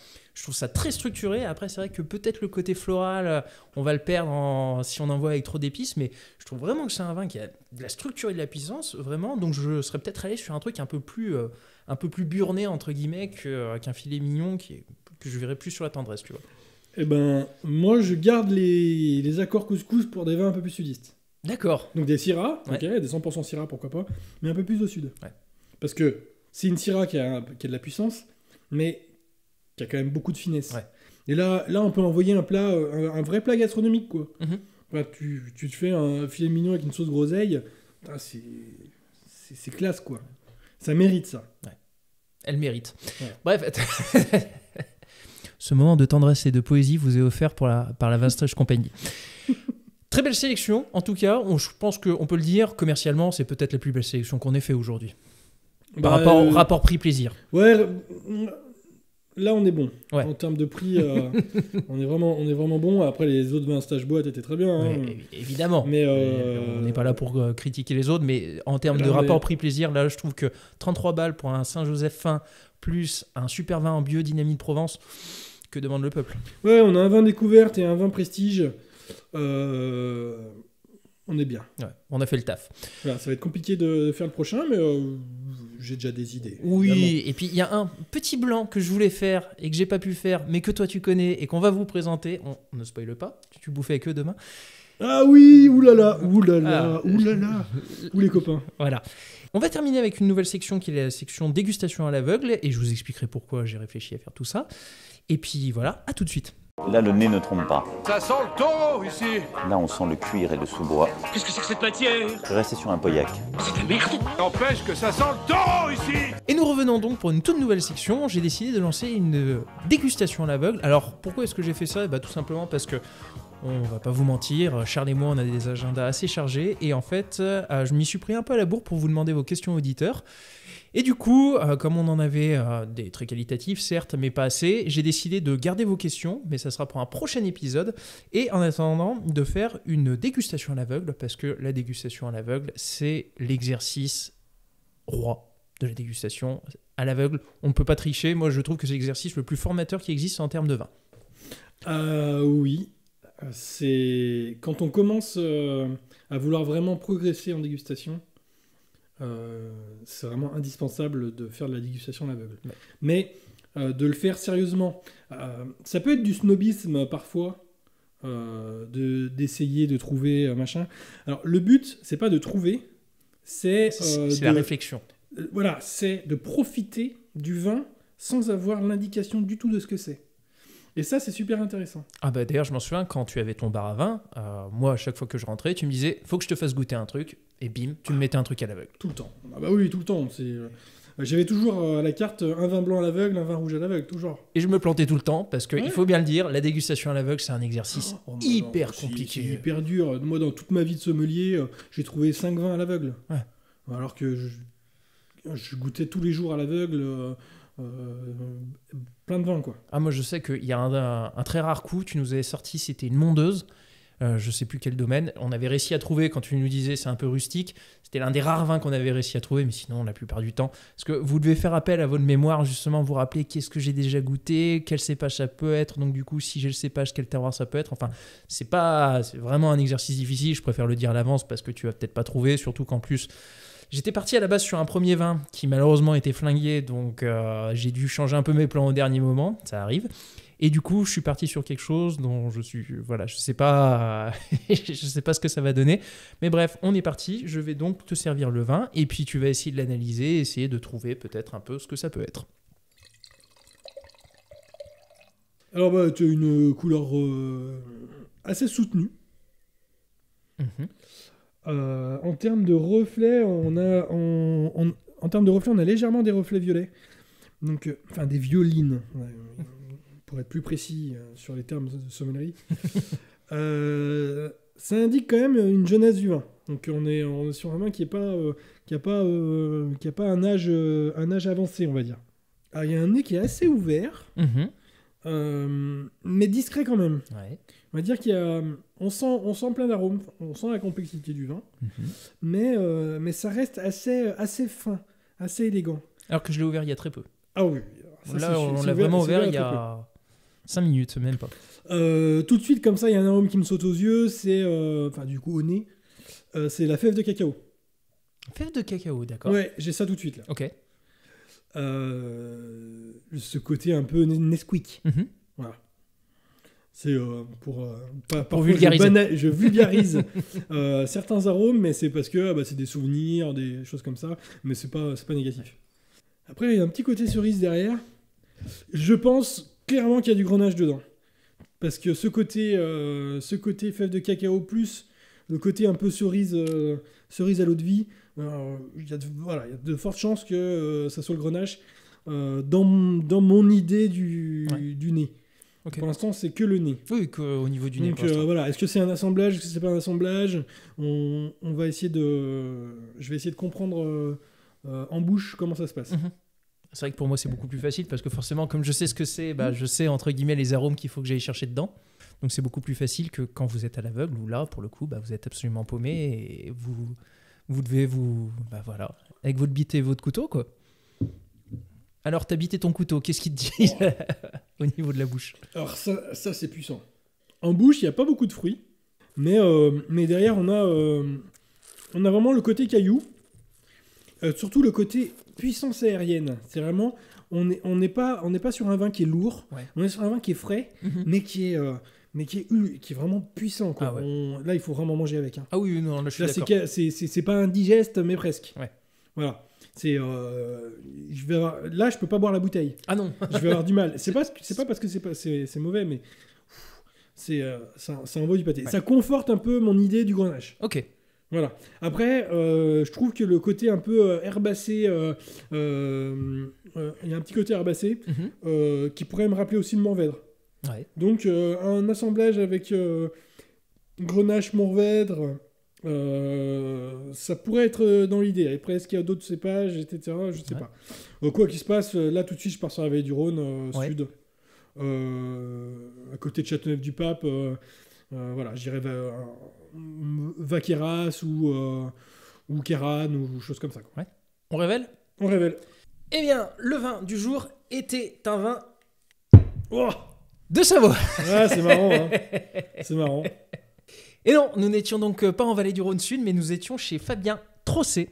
très structuré. Après, c'est vrai que peut-être le côté floral, on va le perdre si on envoie avec trop d'épices, mais je trouve vraiment que c'est un vin qui a de la structure et de la puissance, vraiment. Donc, je serais peut-être allé sur un truc un peu plus burné, entre guillemets, qu'un filet mignon que je verrais plus sur la tendresse, tu vois. Eh ben, moi, je garde les accords couscous pour des vins un peu plus sudistes. D'accord. Donc des Syrah, des 100% Syrah, pourquoi pas, mais un peu plus au sud. Ouais. Parce que c'est une Syrah qui a de la puissance, mais qui a quand même beaucoup de finesse. Ouais. Et là, on peut envoyer un plat, un vrai plat gastronomique, quoi. Mm-hmm. Enfin, tu te fais un filet mignon avec une sauce groseille, c'est classe, quoi. Ça mérite, ça. Ouais. Elle mérite. Ouais. Bref... Ce moment de tendresse et de poésie vous est offert par la Vintage Company. Très belle sélection, en tout cas. Je pense qu'on peut le dire, commercialement, c'est peut-être la plus belle sélection qu'on ait fait aujourd'hui. Par rapport prix-plaisir. Ouais, là on est bon. Ouais. En termes de prix, on est vraiment bon. Après, les autres Vintage boîte étaient très bien. Hein. Ouais, évidemment. Mais on n'est pas là pour critiquer les autres, mais en termes de rapport prix-plaisir, là je trouve que 33 balles pour un Saint-Joseph fin, plus un super vin en biodynamie de Provence... Que demande le peuple? Ouais, on a un vin découverte et un vin prestige. On est bien. Ouais, on a fait le taf. Voilà, ça va être compliqué de faire le prochain, mais j'ai déjà des idées. Oui, évidemment. Et puis il y a un petit blanc que je voulais faire et que j'ai pas pu faire, mais que toi tu connais et qu'on va vous présenter. On ne spoile pas, tu bouffes avec eux demain. Ah oui, oulala, ou les copains. Voilà. On va terminer avec une nouvelle section qui est la section dégustation à l'aveugle et je vous expliquerai pourquoi j'ai réfléchi à faire tout ça. Et puis voilà, à tout de suite. Là, le nez ne trompe pas. Ça sent le taureau ici. Là, on sent le cuir et le sous-bois. Qu'est-ce que c'est que cette matière? Je vais rester sur un Pauillac. C'est de la merde. N'empêche que ça sent le taureau ici. Et nous revenons donc pour une toute nouvelle section. J'ai décidé de lancer une dégustation à l'aveugle. Alors, pourquoi est-ce que j'ai fait ça? Tout simplement parce que On va pas vous mentir, Charles et moi, on a des agendas assez chargés. Et en fait, je m'y suis pris un peu à la bourre pour vous demander vos questions auditeurs. Et du coup, comme on en avait des très qualitatifs, certes, mais pas assez, j'ai décidé de garder vos questions, mais ça sera pour un prochain épisode. Et en attendant, de faire une dégustation à l'aveugle, parce que la dégustation à l'aveugle, c'est l'exercice roi de la dégustation à l'aveugle. On ne peut pas tricher. Moi, je trouve que c'est l'exercice le plus formateur qui existe en termes de vin. Oui. C'est quand on commence à vouloir vraiment progresser en dégustation, c'est vraiment indispensable de faire de la dégustation à l'aveugle. Ouais. Mais de le faire sérieusement. Ça peut être du snobisme parfois, d'essayer de trouver machin. Alors le but, c'est pas de trouver, c'est la réflexion. Voilà, c'est de profiter du vin sans avoir l'indication du tout de ce que c'est. Et ça, c'est super intéressant. Ah bah d'ailleurs, je m'en souviens, quand tu avais ton bar à vin, moi, à chaque fois que je rentrais, tu me disais, faut que je te fasse goûter un truc, et bim, tu me mettais un truc à l'aveugle. Tout le temps. Ah bah oui, tout le temps. J'avais toujours à la carte un vin blanc à l'aveugle, un vin rouge à l'aveugle, toujours. Et je me plantais tout le temps, parce qu'il faut bien le dire, la dégustation à l'aveugle, c'est un exercice hyper compliqué. C'est hyper dur. Moi, dans toute ma vie de sommelier, j'ai trouvé 5 vins à l'aveugle. Ouais. Alors que je goûtais tous les jours à l'aveugle... plein de vin, quoi. Ah, moi je sais qu'il y a un très rare coup, tu nous avais sorti, c'était une mondeuse, je sais plus quel domaine, on avait réussi à trouver, quand tu nous disais c'est un peu rustique, c'était l'un des rares vins qu'on avait réussi à trouver, mais sinon la plupart du temps, parce que vous devez faire appel à votre mémoire, justement, vous rappeler qu'est-ce que j'ai déjà goûté, quel cépage ça peut être, donc du coup si j'ai le cépage, quel terroir ça peut être, enfin c'est vraiment un exercice difficile, je préfère le dire à l'avance parce que tu vas peut-être pas trouver, surtout qu'en plus j'étais parti à la base sur un premier vin qui malheureusement était flingué, donc j'ai dû changer un peu mes plans au dernier moment, ça arrive. Et du coup, je suis parti sur quelque chose dont je sais pas, je sais pas ce que ça va donner. Mais bref, on est parti. Je vais donc te servir le vin et puis tu vas essayer de l'analyser, essayer de trouver peut-être un peu ce que ça peut être. Alors tu as une couleur assez soutenue. En termes de reflets, on a légèrement des reflets violets, donc enfin des violines, pour être plus précis sur les termes de sommellerie. Ça indique quand même une jeunesse du vin. Donc on est sur un vin qui a pas un âge avancé, on va dire. Alors, il y a un nez qui est assez ouvert. Mais discret quand même. Ouais. On va dire on sent plein d'arômes, on sent la complexité du vin, mais ça reste assez fin, assez élégant. Alors que je l'ai ouvert il y a très peu. Ah oui. Là, on l'a vraiment ouvert il y a 5 minutes, même pas. Tout de suite, comme ça, il y a un arôme qui me saute aux yeux, c'est, du coup, au nez, c'est la fève de cacao. Fève de cacao, d'accord. Ouais, j'ai ça tout de suite, là. Ok. Ce côté un peu Nesquik. Voilà. C'est pour vulgariser. Je vulgarise certains arômes, mais c'est parce que c'est des souvenirs, des choses comme ça, mais c'est pas négatif. Après, il y a un petit côté cerise derrière. Je pense clairement qu'il y a du grenache dedans. Parce que ce côté fève de cacao plus le côté un peu cerise à l'eau de vie, il y a de fortes chances que ça soit le grenache dans mon idée du nez. Okay. Pour l'instant, c'est que le nez. Oui, au niveau du nez. Donc voilà, est-ce que c'est un assemblage, est-ce que c'est pas un assemblage ? On va essayer je vais essayer de comprendre en bouche comment ça se passe. C'est vrai que pour moi, c'est beaucoup plus facile parce que forcément, comme je sais ce que c'est, je sais entre guillemets les arômes qu'il faut que j'aille chercher dedans. Donc c'est beaucoup plus facile que quand vous êtes à l'aveugle où là, pour le coup, vous êtes absolument paumé et vous devez avec votre bite et votre couteau, quoi. Alors, t'as bité ton couteau, qu'est-ce qu'il te dit au niveau de la bouche ? Alors ça c'est puissant. En bouche, il n'y a pas beaucoup de fruits, mais derrière, on a vraiment le côté caillou, surtout le côté puissance aérienne. C'est vraiment, on n'est pas sur un vin qui est lourd, on est sur un vin qui est frais, mais qui est vraiment puissant, quoi. Là, il faut vraiment manger avec. Hein. Ah oui, non, là, je suis d'accord. C'est pas indigeste, mais presque. Ouais. Voilà. Là, je peux pas boire la bouteille. Ah non. Je vais avoir du mal. C'est pas parce que c'est mauvais, mais ça envoie du pâté. Ouais. Ça conforte un peu mon idée du grenache. Ok. Voilà. Après, je trouve que le côté un peu herbacé, il y a un petit côté herbacé qui pourrait me rappeler aussi le Mourvèdre. Ouais. Donc un assemblage avec Grenache, Mourvèdre, ça pourrait être dans l'idée. Après, est-ce qu'il y a d'autres cépages, etc. Je sais pas. Quoi qu'il se passe, là tout de suite, je pars sur la vallée du Rhône, sud, à côté de Châteauneuf-du-Pape. Voilà, j'irais Vaqueras ou Kéran ou choses comme ça. Quoi. Ouais. On révèle ? On révèle. Eh bien, le vin du jour était un vin de Savoie. Ah, c'est marrant, hein. C'est marrant. Et non, nous n'étions donc pas en Vallée du Rhône Sud, mais nous étions chez Fabien Trosset,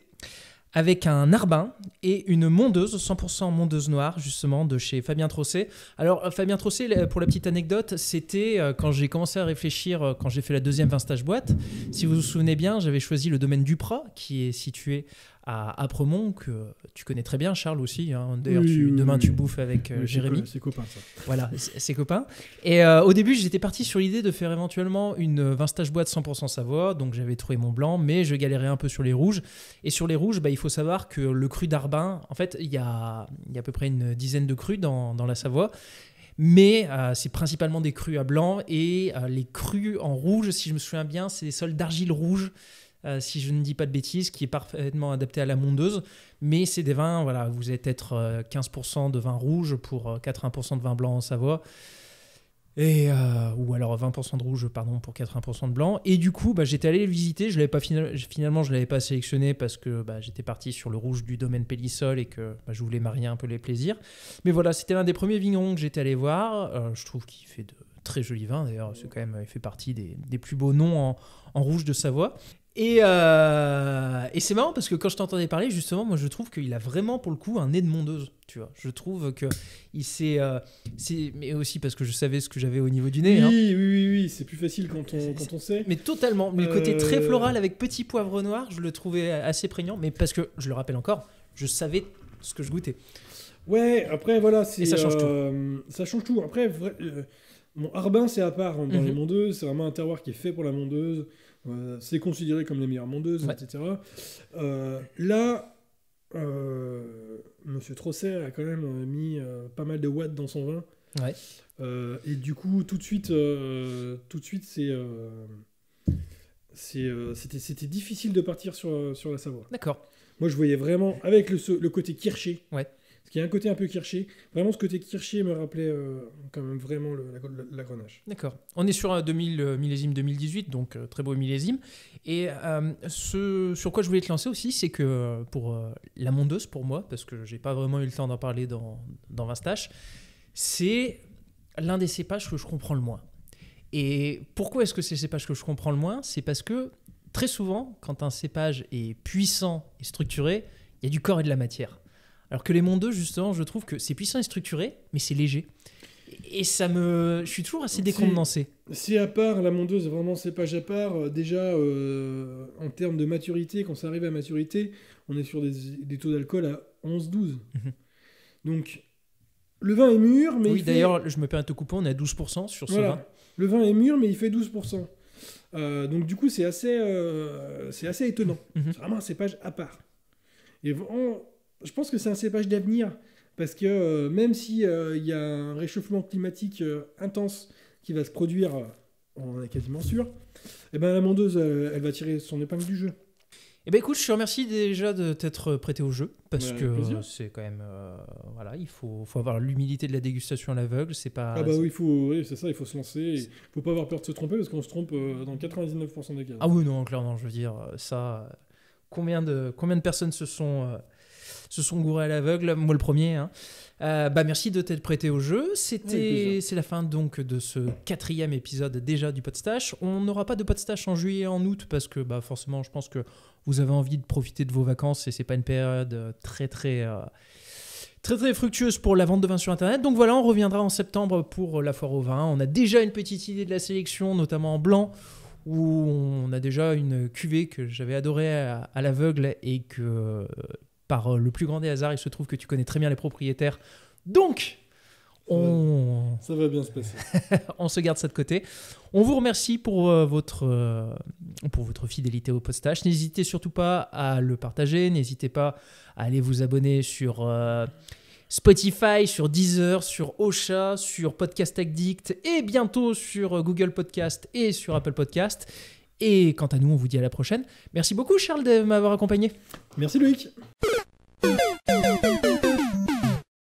avec un Arbin et une mondeuse, 100% mondeuse noire, justement, de chez Fabien Trosset. Alors, Fabien Trosset, pour la petite anecdote, c'était quand j'ai commencé à réfléchir, quand j'ai fait la deuxième 20 stage boîte. Si vous vous souvenez bien, j'avais choisi le domaine Duprat, qui est situé à Apremont, que tu connais très bien, Charles aussi. Hein. D'ailleurs, demain, tu bouffes avec Jérémy. C'est copain, ça. Voilà, c'est copain. Et au début, j'étais parti sur l'idée de faire éventuellement une 20 stage boîte 100% Savoie. Donc, j'avais trouvé mon blanc, mais je galérais un peu sur les rouges. Et sur les rouges, il faut savoir que le cru d'Arbin, en fait, il y a à peu près une dizaine de crus dans la Savoie. Mais c'est principalement des crus à blanc. Et les crus en rouge, si je me souviens bien, c'est des sols d'argile rouge. Si je ne dis pas de bêtises, qui est parfaitement adapté à la mondeuse. Mais c'est des vins, voilà, vous êtes être 15% de vin rouge pour 80% de vin blanc en Savoie. Ou alors 20% de rouge, pardon, pour 80% de blanc. Et du coup, j'étais allé le visiter. Je l'avais pas finalement, je ne l'avais pas sélectionné parce que j'étais parti sur le rouge du domaine Pélissol et que je voulais marier un peu les plaisirs. Mais voilà, c'était l'un des premiers vignerons que j'étais allé voir. Je trouve qu'il fait de très jolis vins. D'ailleurs, c'est quand même, il fait partie des plus beaux noms en rouge de Savoie. Et c'est marrant parce que quand je t'entendais parler, justement, moi je trouve qu'il a vraiment pour le coup un nez de mondeuse. Tu vois, je trouve que il c'est mais aussi parce que je savais ce que j'avais au niveau du nez. Oui, c'est plus facile quand on sait. Mais totalement. Mais le côté très floral avec petit poivre noir, je le trouvais assez prégnant. Mais parce que je le rappelle encore, je savais ce que je goûtais. Ouais, après voilà, c'est. Et ça change tout. Ça change tout. Après, Arbin c'est à part dans les mondeuses. C'est vraiment un terroir qui est fait pour la mondeuse. C'est considéré comme les meilleures mondeuses, etc. Là, Monsieur Trosset a quand même mis pas mal de watts dans son vin. Ouais. Et du coup, tout de suite, c'était difficile de partir sur la Savoie. D'accord. Moi, je voyais vraiment, avec le côté kirché, ouais. Parce qu'il y a un côté un peu kirché. Vraiment, ce côté kirché me rappelait quand même vraiment la Grenache. D'accord. On est sur un millésime 2018, donc très beau millésime. Et ce sur quoi je voulais te lancer aussi, c'est que pour la mondeuse, pour moi, parce que j'ai pas vraiment eu le temps d'en parler dans Vastache, c'est l'un des cépages que je comprends le moins. Et pourquoi est-ce que c'est le cépage que je comprends le moins ? C'est parce que très souvent, quand un cépage est puissant et structuré, il y a du corps et de la matière. Alors que les mondeux, justement, je trouve que c'est puissant et structuré, mais c'est léger. Et je suis toujours assez décontenancé. C'est à part, la mondeuse, vraiment cépage à part. Déjà, en termes de maturité, quand ça arrive à maturité, on est sur des taux d'alcool à 11-12. Donc, le vin est mûr, mais oui, d'ailleurs, je me permets de te couper, on est à 12% sur ce vin. Le vin est mûr, mais il fait 12%. Donc, du coup, c'est assez étonnant. C'est vraiment un cépage à part. Et vraiment, je pense que c'est un cépage d'avenir, parce que même s'il y a un réchauffement climatique intense qui va se produire, on en est quasiment sûr, et ben la mondeuse, elle va tirer son épingle du jeu. Eh ben écoute, je te remercie déjà de t'être prêté au jeu, parce que c'est quand même... voilà, il faut avoir l'humilité de la dégustation à l'aveugle, c'est pas... Ah bah oui, c'est ça, il faut se lancer, il faut pas avoir peur de se tromper, parce qu'on se trompe dans 99% des cas. Ah oui, non, clairement, je veux dire, ça... Combien de personnes se sont gourées à l'aveugle, moi le premier. Hein. Merci de t'être prêté au jeu. C'est la fin donc de ce 4e épisode déjà du Podstache. On n'aura pas de Podstache en juillet et en août parce que forcément, je pense que vous avez envie de profiter de vos vacances et c'est pas une période très fructueuse pour la vente de vin sur Internet. Donc voilà, on reviendra en septembre pour la foire au vin. On a déjà une petite idée de la sélection, notamment en blanc, où on a déjà une cuvée que j'avais adorée à l'aveugle et que par le plus grand des hasards, il se trouve que tu connais très bien les propriétaires. Donc, ça va bien se passer. On se garde ça de côté. On vous remercie pour votre fidélité au Podstache. N'hésitez surtout pas à le partager. N'hésitez pas à aller vous abonner sur Spotify, sur Deezer, sur Ocha, sur Podcast Addict et bientôt sur Google Podcast et sur Apple Podcast. Et quant à nous, on vous dit à la prochaine. Merci beaucoup Charles de m'avoir accompagné. Merci Loïc.